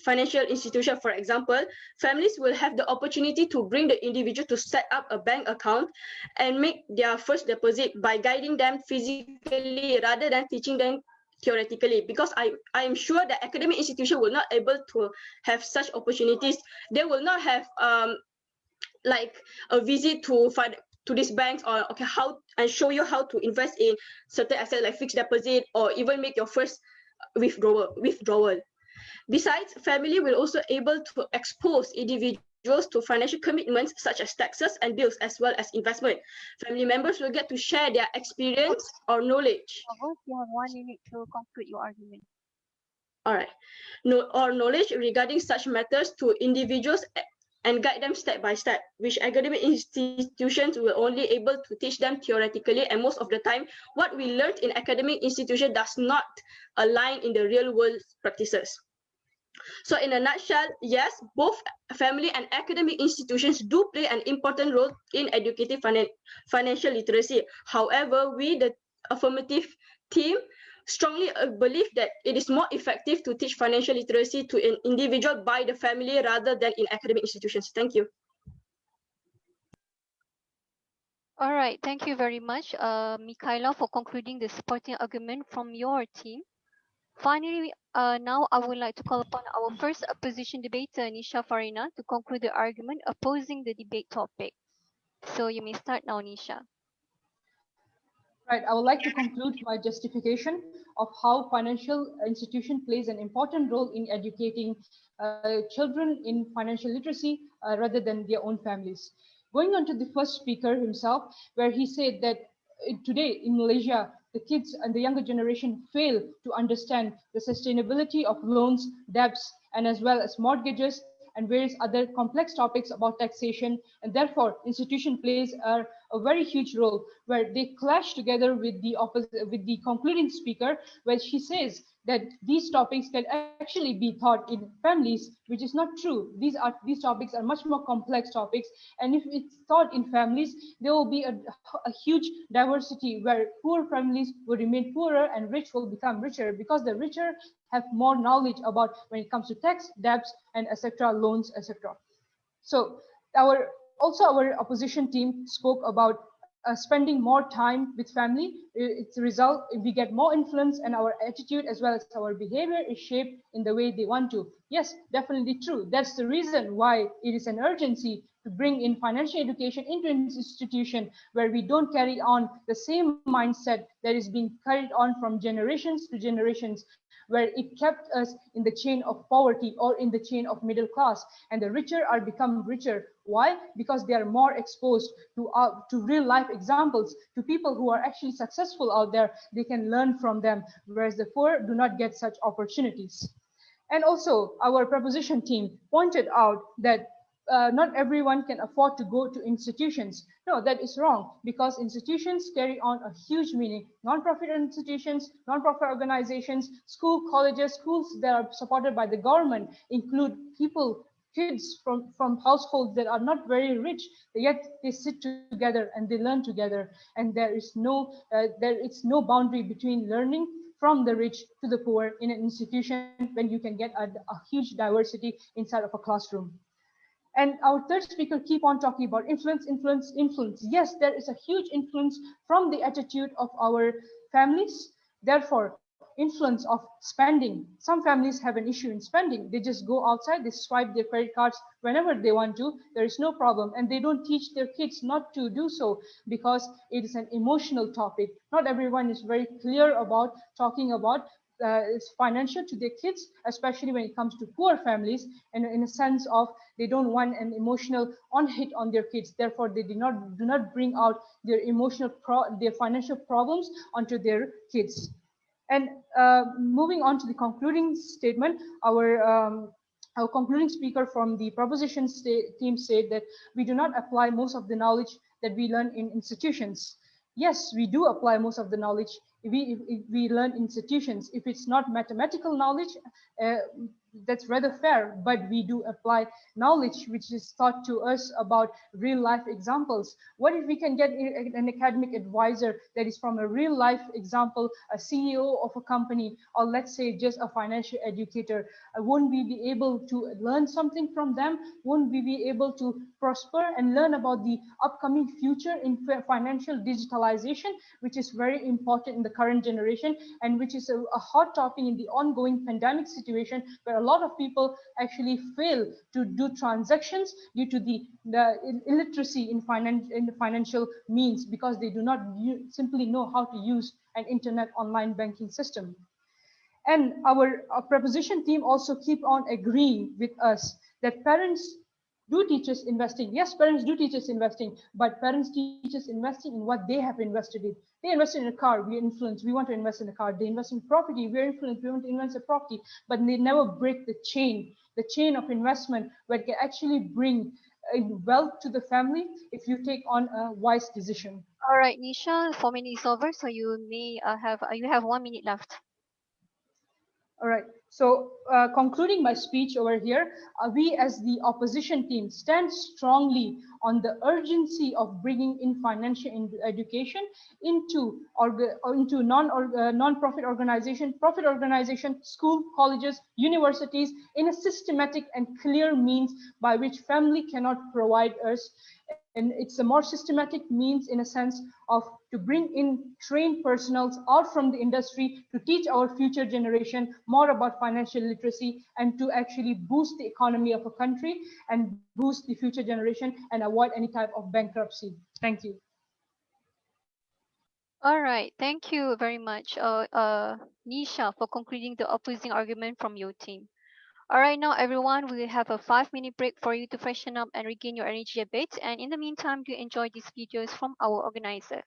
financial institution. For example, families will have the opportunity to bring the individual to set up a bank account and make their first deposit by guiding them physically rather than teaching them theoretically, because I am sure that academic institution will not able to have such opportunities. They will not have like a visit to these banks, or okay, how and show you how to invest in certain assets like fixed deposit, or even make your first withdrawal. Besides, family will also able to expose individuals to financial commitments such as taxes and bills, as well as investment. Family members will get to share their experience or knowledge. You have 1 minute to conclude your argument. All right, knowledge regarding such matters to individuals and guide them step by step, which academic institutions will only able to teach them theoretically, and most of the time, what we learned in academic institution does not align in the real world practices. So in a nutshell, yes, both family and academic institutions do play an important role in educating financial literacy. However, we, the affirmative team, strongly believe that it is more effective to teach financial literacy to an individual by the family rather than in academic institutions. Thank you. All right, thank you very much, Mikaela, for concluding the supporting argument from your team. Finally, now I would like to call upon our first opposition debater, Nisha Farina, to conclude the argument opposing the debate topic. So you may start now, Nisha. Right, I would like to conclude my justification of how financial institution plays an important role in educating children in financial literacy rather than their own families. Going on to the first speaker himself, where he said that today in Malaysia, the kids and the younger generation fail to understand the sustainability of loans, debts, and as well as mortgages and various other complex topics about taxation, and therefore institution plays a very huge role, where they clash together with the concluding speaker, where she says that these topics can actually be taught in families, which is not true. These topics are much more complex topics, and if it's taught in families, there will be a huge diversity, where poor families will remain poorer and rich will become richer, because the richer have more knowledge about when it comes to tax, debts, and etc., loans, etc. So our opposition team spoke about spending more time with family, it's a result, we get more influence, and our attitude as well as our behavior is shaped in the way they want to. Yes, definitely true. That's the reason why it is an urgency to bring in financial education into an institution where we don't carry on the same mindset that is being carried on from generations to generations, where it kept us in the chain of poverty or in the chain of middle class, and the richer are become richer. Why? Because they are more exposed to real life examples, to people who are actually successful out there. They can learn from them, whereas the poor do not get such opportunities. And also, our proposition team pointed out that not everyone can afford to go to institutions. No, that is wrong, because institutions carry on a huge meaning. Non-profit institutions, non-profit organizations, colleges, schools that are supported by the government include kids from households that are not very rich, yet they sit together and they learn together. And there is no boundary between learning from the rich to the poor in an institution when you can get a huge diversity inside of a classroom. And our third speaker keep on talking about influence. Yes, there is a huge influence from the attitude of our families. Therefore, influence of spending. Some families have an issue in spending. They just go outside, they swipe their credit cards whenever they want to. There is no problem. And they don't teach their kids not to do so because it is an emotional topic. Not everyone is very clear about talking about financial to their kids, especially when it comes to poor families, and in a sense of they don't want an emotional hit on their kids. Therefore, they do not bring out their their financial problems onto their kids. And moving on to the concluding statement, our concluding speaker from the proposition team said that we do not apply most of the knowledge that we learn in institutions. Yes, we do apply most of the knowledge if we learn institutions. If it's not mathematical knowledge, that's rather fair, but we do apply knowledge which is taught to us about real life examples. What if we can get an academic advisor that is from a real life example, a CEO of a company, or let's say just a financial educator? Won't we be able to learn something from them? Won't we be able to prosper and learn about the upcoming future in financial digitalization, which is very important in the current generation, and which is a hot topic in the ongoing pandemic situation, where a lot of people actually fail to do transactions due to the illiteracy in the financial means, because they do not simply know how to use an internet online banking system. And our proposition team also keep on agreeing with us that parents do teach us investing. Yes, parents do teach us investing, but parents teach us investing in what they have invested in. They invested in a car, we influence, we want to invest in a car. They invest in property, we're influenced, we want to invest in property, but they never break the chain of investment where it can actually bring wealth to the family if you take on a wise decision. All right, Nisha, 4 minutes over, so you may you have 1 minute left. All right. So concluding my speech over here, we as the opposition team stand strongly on the urgency of bringing in financial education into non-profit organization, profit organization, school, colleges, universities, in a systematic and clear means by which family cannot provide us. And it's a more systematic means in a sense of to bring in trained personnel out from the industry to teach our future generation more about financial literacy and to actually boost the economy of a country and boost the future generation and avoid any type of bankruptcy. Thank you. All right, thank you very much, Nisha, for concluding the opposing argument from your team. All right, now everyone, we will have a 5-minute break for you to freshen up and regain your energy a bit. And in the meantime, do enjoy these videos from our organizer.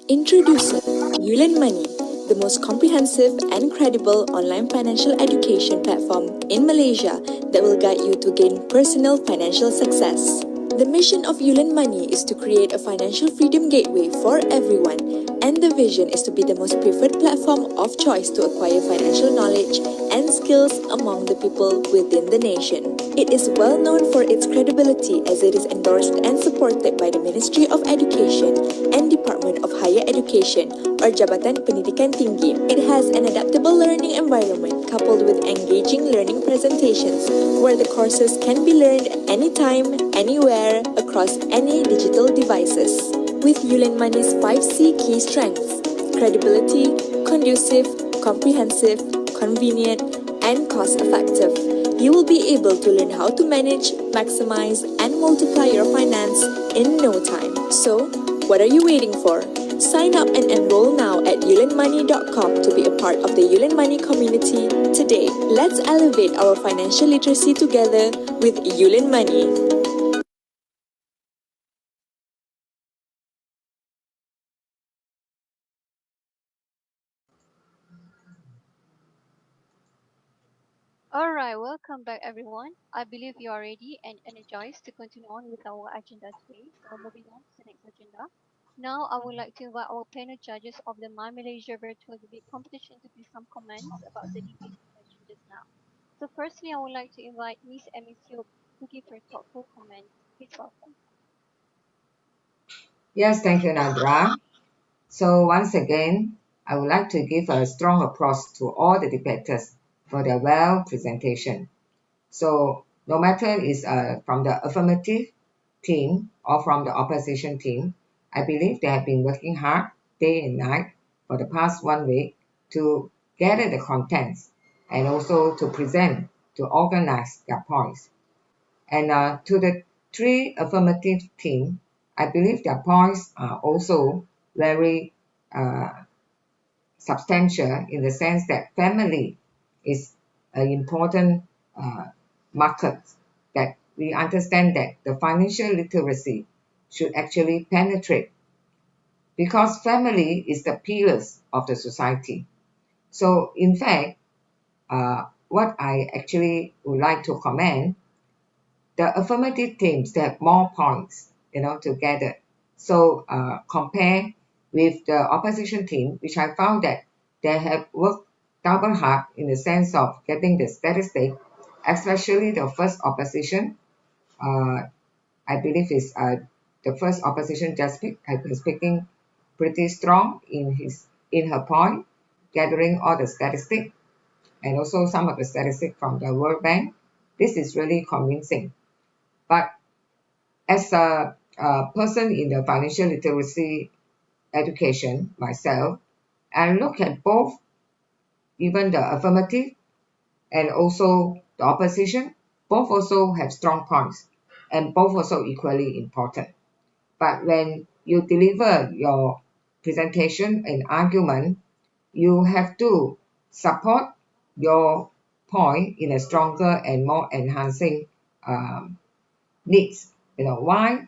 Introducing uLearnMoney, the most comprehensive and credible online financial education platform in Malaysia that will guide you to gain personal financial success. The mission of uLearnMoney is to create a financial freedom gateway for everyone, and the vision is to be the most preferred platform of choice to acquire financial knowledge and skills among the people within the nation. It is well known for its credibility as it is endorsed and supported by the Ministry of Education and Department of Higher Education or Jabatan Pendidikan Tinggi. It has an adaptable learning environment coupled with engaging learning presentations where the courses can be learned anytime, anywhere, across any digital devices. With uLearnMoney's 5C key strengths: credibility, conducive, comprehensive, convenient, and cost-effective, you will be able to learn how to manage, maximize, and multiply your finance in no time. So, what are you waiting for? Sign up and enroll now at uLearnMoney.com to be a part of the uLearnMoney community today. Let's elevate our financial literacy together with uLearnMoney. All right, welcome back, everyone. I believe you are ready and energized to continue on with our agenda today. So, moving on to the next agenda. Now, I would like to invite our panel judges of the MyMalaysia Virtual Debate Competition to give some comments about the debate session just now. So, firstly, I would like to invite Miss Amy Siu to give her thoughtful comments. Please welcome. Yes, thank you, Nadra. So once again, I would like to give a strong applause to all the debaters for their well presentation. So no matter is from the affirmative team or from the opposition team, I believe they have been working hard day and night for the past 1 week to gather the contents and also to present, to organize their points. And to the three affirmative team, I believe their points are also very substantial in the sense that family is an important market, that we understand that the financial literacy should actually penetrate because family is the pillars of the society. So in fact, what I actually would like to comment, the affirmative teams, they have more points, together. So compare with the opposition team, which I found that they have worked double hard in the sense of getting the statistic, especially the first opposition. I believe is the first opposition just has been speaking pretty strong in her point, gathering all the statistics and also some of the statistics from the World Bank. This is really convincing. But as a person in the financial literacy education myself, I look at both, even the affirmative and also the opposition, both also have strong points and both also equally important. But when you deliver your presentation and argument, you have to support your point in a stronger and more enhancing needs. Why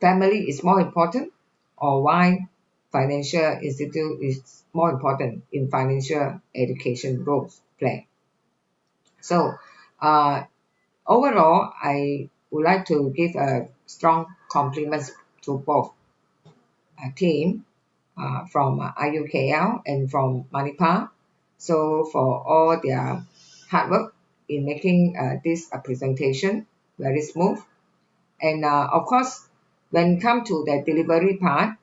family is more important or why financial institute is more important in financial education roles play. So overall, I would like to give a strong compliments to both team from IUKL and from Manipal. So for all their hard work in making this presentation very smooth. And of course, when it comes to the delivery part,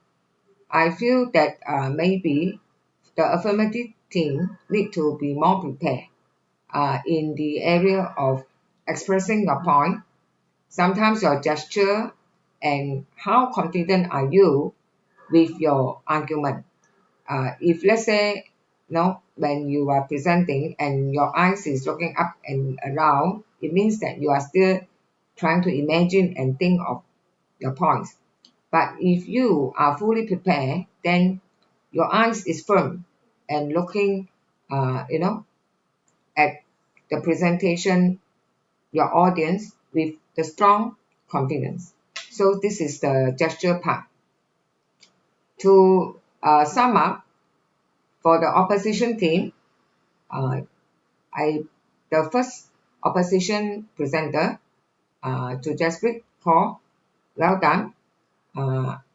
I feel that maybe the affirmative team need to be more prepared in the area of expressing your point. Sometimes your gesture and how confident are you with your argument. If let's say, when you are presenting and your eyes is looking up and around, it means that you are still trying to imagine and think of your points. But if you are fully prepared, then your eyes is firm and looking, at the presentation, your audience with the strong confidence. So this is the gesture part. To sum up, for the opposition team, the first opposition presenter, to Jaspreet Kaur, well done.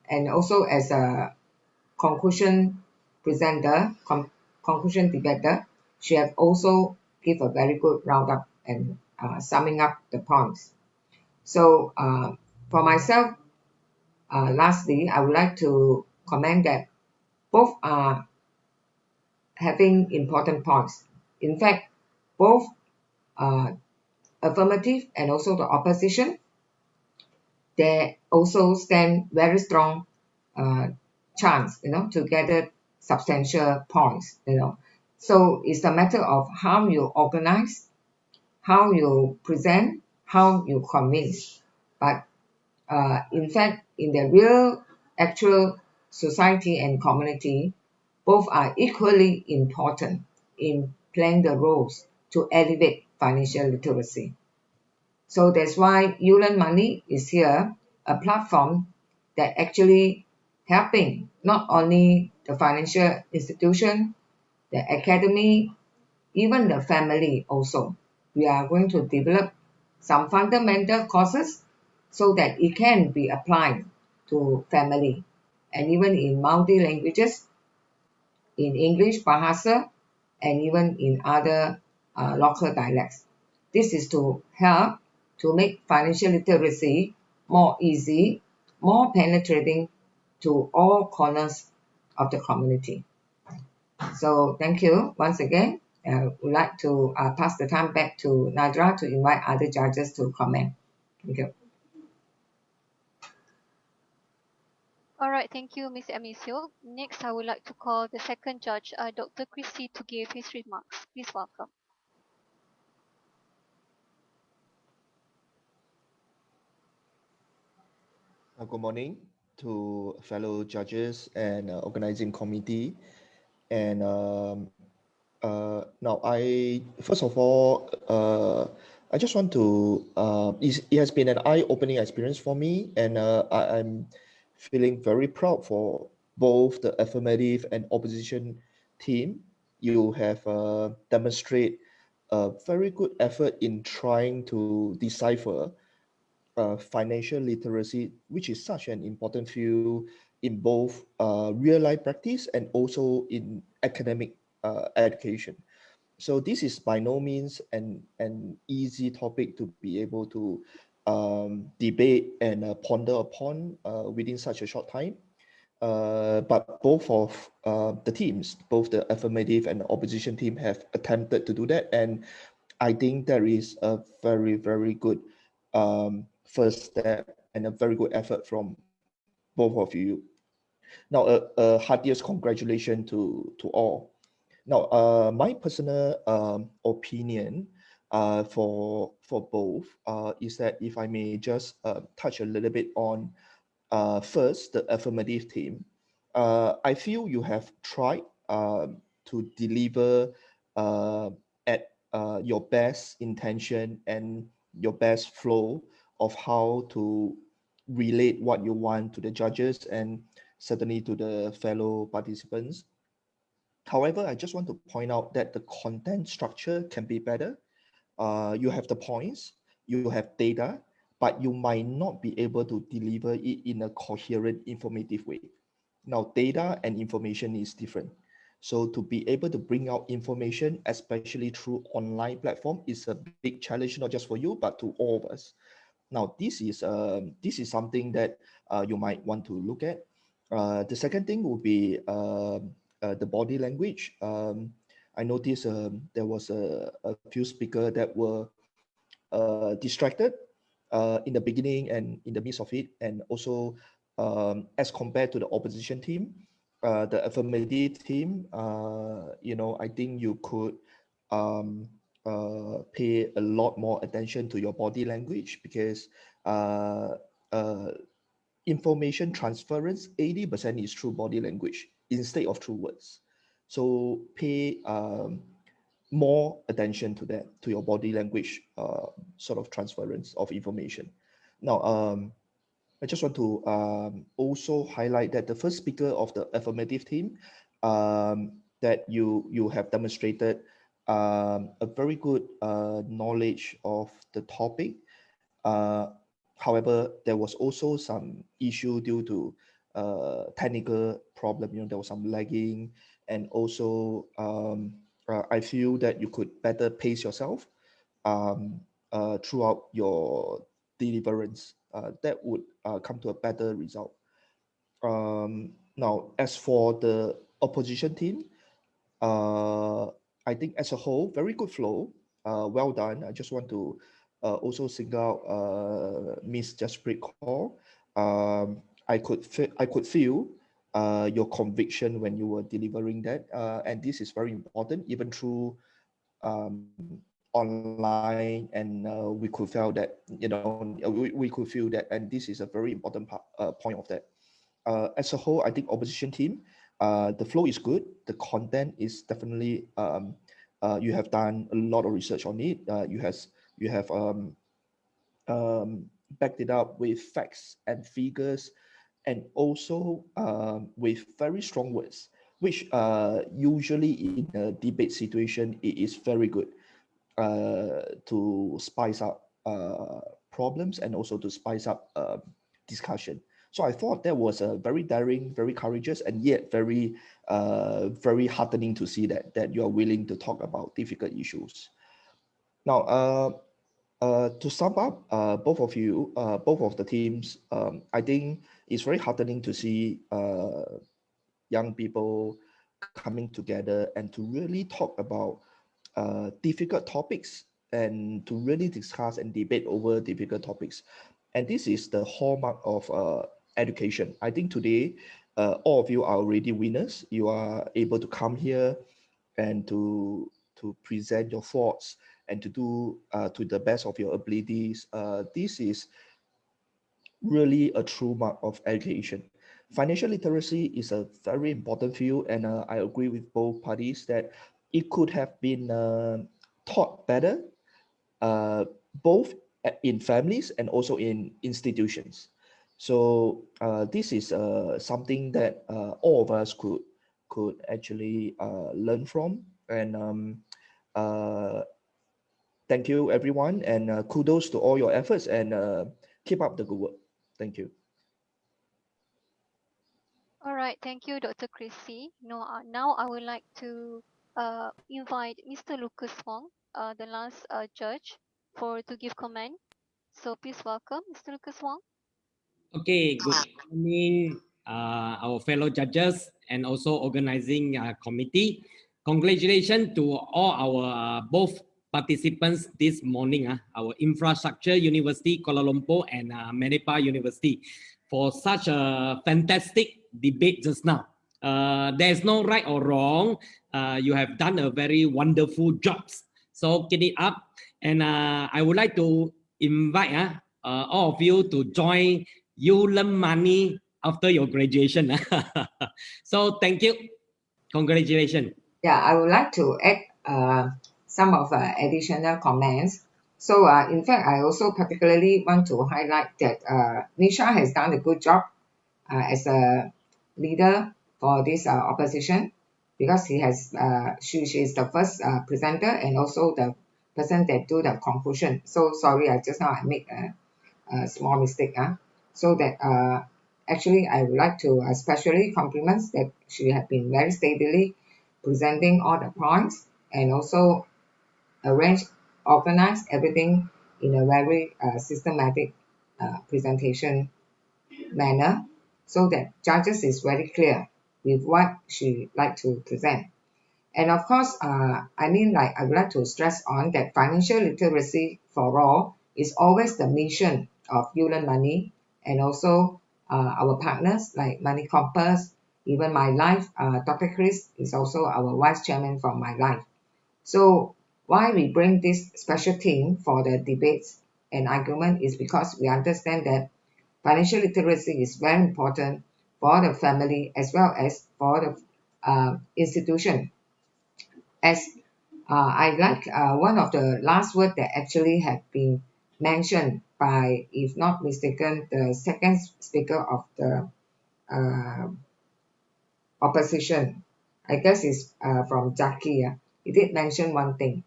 And also as a conclusion presenter, conclusion debater, she has also give a very good roundup and summing up the points. So for myself, lastly, I would like to comment that both are having important points. In fact, both affirmative and also the opposition, they also stand very strong chance, to gather substantial points. So it's a matter of how you organize, how you present, how you convince. But in fact, in the real actual society and community, both are equally important in playing the roles to elevate financial literacy. So that's why uLearnMoney is here, a platform that actually helping not only the financial institution, the academy, even the family also. We are going to develop some fundamental courses so that it can be applied to family and even in multi languages, in English, Bahasa, and even in other local dialects. This is to help to make financial literacy more easy, more penetrating to all corners of the community. So thank you once again. I would like to pass the time back to Nadra to invite other judges to comment. Thank you. All right, thank you, Ms. Amisio. Next, I would like to call the second judge, Dr. Christie, to give his remarks. Please welcome. Good morning to fellow judges and organizing committee. And now first of all, I just want to, it has been an eye-opening experience for me, and I'm feeling very proud for both the affirmative and opposition team. You have demonstrated a very good effort in trying to decipher financial literacy, which is such an important field in both real life practice and also in academic education. So this is by no means an easy topic to be able to debate and ponder upon within such a short time. But both of the teams, both the affirmative and the opposition team, have attempted to do that. And I think there is a very, very good first step and a very good effort from both of you. Now, a heartiest congratulations to all. Now, my personal opinion for both is that if I may just touch a little bit on first the affirmative team, I feel you have tried to deliver at your best intention and your best flow of how to relate what you want to the judges and certainly to the fellow participants. However, I just want to point out that the content structure can be better. You have the points, you have data, but you might not be able to deliver it in a coherent, informative way. Now, data and information is different. So to be able to bring out information, especially through online platform, is a big challenge, not just for you, but to all of us. Now, this is something that you might want to look at. The second thing would be the body language. I noticed there was a few speakers that were distracted in the beginning and in the midst of it, and also as compared to the opposition team, the affirmative team, I think you could pay a lot more attention to your body language because uh, uh, information transference 80% is through body language instead of through words. So pay more attention to that, to your body language sort of transference of information. Now, I just want to also highlight that the first speaker of the affirmative team, that you have demonstrated a very good knowledge of the topic. However, there was also some issue due to technical problem. There was some lagging, and also I feel that you could better pace yourself throughout your deliverance. That would come to a better result. Now, as for the opposition team, I think as a whole, very good flow. Well done. I just want to also single out Miss Jasprit Kaur. I could feel your conviction when you were delivering that, and this is very important, even through online, and we could feel that, we could feel that, and this is a very important point of that. As a whole, I think opposition team, the flow is good. The content is definitely, you have done a lot of research on it. You have backed it up with facts and figures, and also with very strong words, which usually in a debate situation, it is very good to spice up problems, and also to spice up discussion. So I thought that was a very daring, very courageous, and yet very, very heartening to see that you are willing to talk about difficult issues. Now, to sum up, both of you, both of the teams, I think it's very heartening to see young people coming together and to really talk about difficult topics, and to really discuss and debate over difficult topics. And this is the hallmark of education. I think today, all of you are already winners. You are able to come here and to present your thoughts, and to do to the best of your abilities. This is really a true mark of education. Financial literacy is a very important field, and I agree with both parties that it could have been taught better, both in families and also in institutions. So this is something that all of us could actually learn from. And thank you, everyone, and kudos to all your efforts, and keep up the good work. Thank you. All right, thank you, Dr. Chrissy. Now I would like to invite Mr. Lucas Wong, the last judge, to give comment. So please welcome Mr. Lucas Wong. Okay, good morning, our fellow judges and also organizing committee. Congratulations to all our both participants this morning, our Infrastructure University, Kuala Lumpur, and Manipal University, for such a fantastic debate just now. There's no right or wrong. You have done a very wonderful job. So get it up. And I would like to invite all of you to join uLearnMoney after your graduation. So thank you. Congratulations. Yeah, I would like to add some of additional comments. So in fact, I also particularly want to highlight that Nisha has done a good job as a leader for this opposition, because she is the first presenter, and also the person that do the conclusion. So sorry, I make a small mistake. So that actually I would like to especially compliment that she had been very steadily presenting all the points, and also organize everything in a very systematic presentation manner, so that judges is very clear with what she like to present. And of course, I would like to stress on that financial literacy for all is always the mission of uLearnMoney, and also our partners like Money Compass, even My Life. Dr. Chris is also our vice chairman from My Life. So why we bring this special team for the debates and argument is because we understand that financial literacy is very important for the family as well as for the institution. As I like one of the last words that actually have been mentioned by, if not mistaken, the second speaker of the opposition. I guess it's from Jackie. He did mention one thing.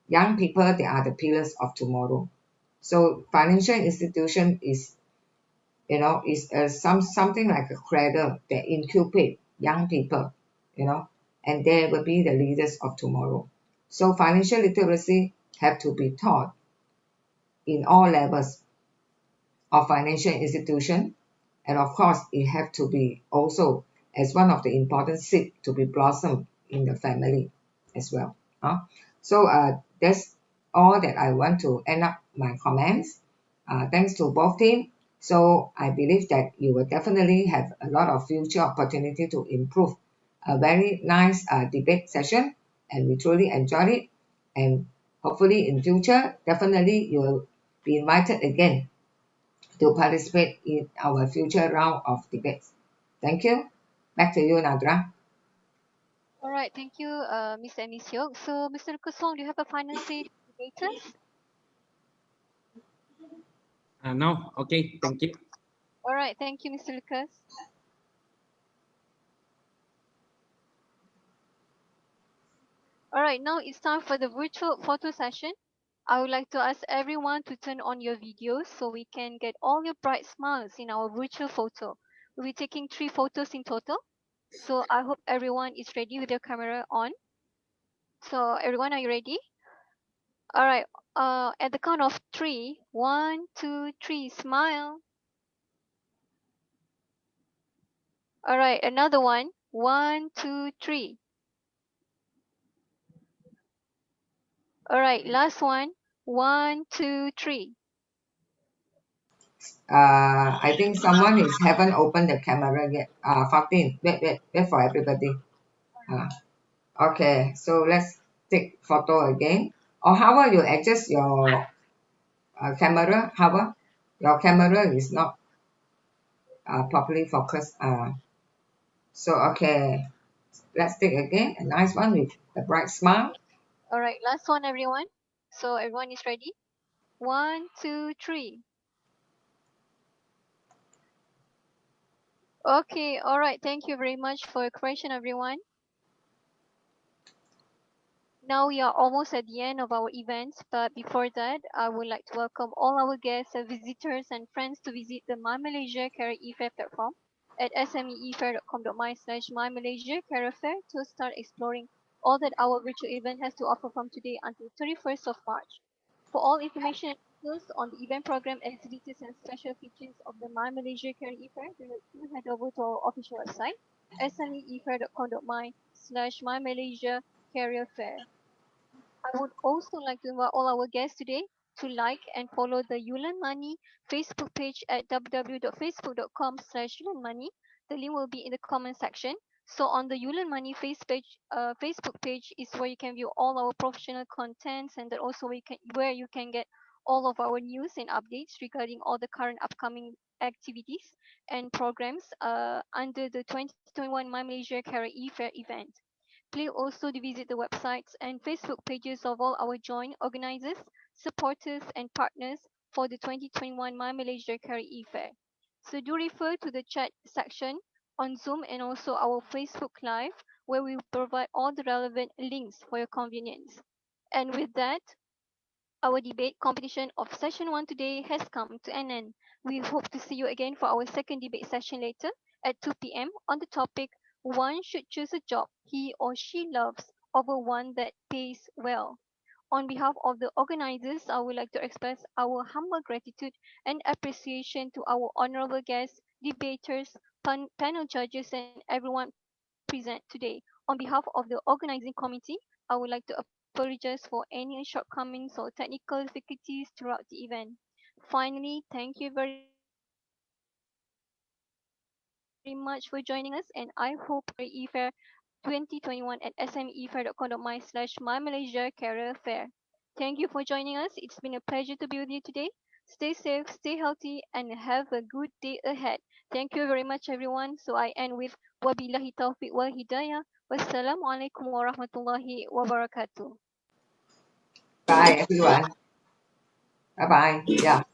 Young people, they are the pillars of tomorrow. So financial institution is, something like a cradle that incubate young people, and they will be the leaders of tomorrow. So financial literacy have to be taught in all levels of financial institution, and of course it have to be also as one of the important seed to be blossomed in the family as well. So that's all that I want to end up my comments. Thanks to both teams. So I believe that you will definitely have a lot of future opportunity to improve. A very nice debate session, and we truly enjoyed it. And hopefully in future, definitely you will be invited again to participate in our future round of debates. Thank you. Back to you, Nadra. All right, thank you, Ms. Amy Siok. So, Mr. Kusong, do you have a final say to debaters? No, okay, thank you. All right, thank you, Mr. Lucas. All right, now it's time for the virtual photo session. I would like to ask everyone to turn on your videos so we can get all your bright smiles in our virtual photo. We'll be taking 3 photos in total. So I hope everyone is ready with their camera on. So everyone, are you ready? All right. At the count of 3, 1, 2, 3, smile. All right, another one. 1, 2, 3. All right, last one. 1, 2, 3. I think someone is haven't opened the camera yet. 14. Wait for everybody. Okay, so let's take photo again. Or how about you adjust your camera? How about your camera is not properly focused. So okay, let's take again a nice one with a bright smile. All right, last one, everyone. So everyone is ready? 1, 2, 3. Okay, all right. Thank you very much for your question, everyone. Now we are almost at the end of our event, but before that, I would like to welcome all our guests and visitors and friends to visit the MyMalaysia Career eFair platform at smeefair.com.my/MyMalaysia Career Fair to start exploring all that our virtual event has to offer from today until 31st of March. For all information and details on the event program, activities, and special features of the MyMalaysia Career eFair, do head over to our official website, smeefair.com.my/MyMalaysia Career Fair. I would also like to invite all our guests today to like and follow the uLearnMoney Facebook page at www.facebook.com/uLearnMoney. The link will be in the comment section. So on the uLearnMoney Facebook page is where you can view all our professional contents, and that also where you can get all of our news and updates regarding all the current upcoming activities and programs under the 2021 My Malaysia Career eFair event. Please also visit the websites and Facebook pages of all our joint organizers, supporters, and partners for the 2021 My Malaysia Career eFair. So do refer to the chat section on Zoom and also our Facebook Live, where we will provide all the relevant links for your convenience. And with that, our debate competition of session 1 today has come to an end. We hope to see you again for our second debate session later at 2 p.m. on the topic one should choose a job he or she loves over one that pays well. On behalf of the organizers, I would like to express our humble gratitude and appreciation to our honorable guests, debaters, panel judges, and everyone present today. On behalf of the organizing committee, I would like to apologize for any shortcomings or technical difficulties throughout the event. Finally, thank you very much for joining us, and I hope eFair 2021 at smeefair.com.my/MyMalaysia Career Fair. Thank you for joining us. It's been a pleasure to be with you today. Stay safe, stay healthy, and have a good day ahead. Thank you very much, everyone. So I end with wabillahi taufiq wal hidayah. Wassalamualaikum warahmatullahi wabarakatuh. Bye everyone. Bye bye. Yeah.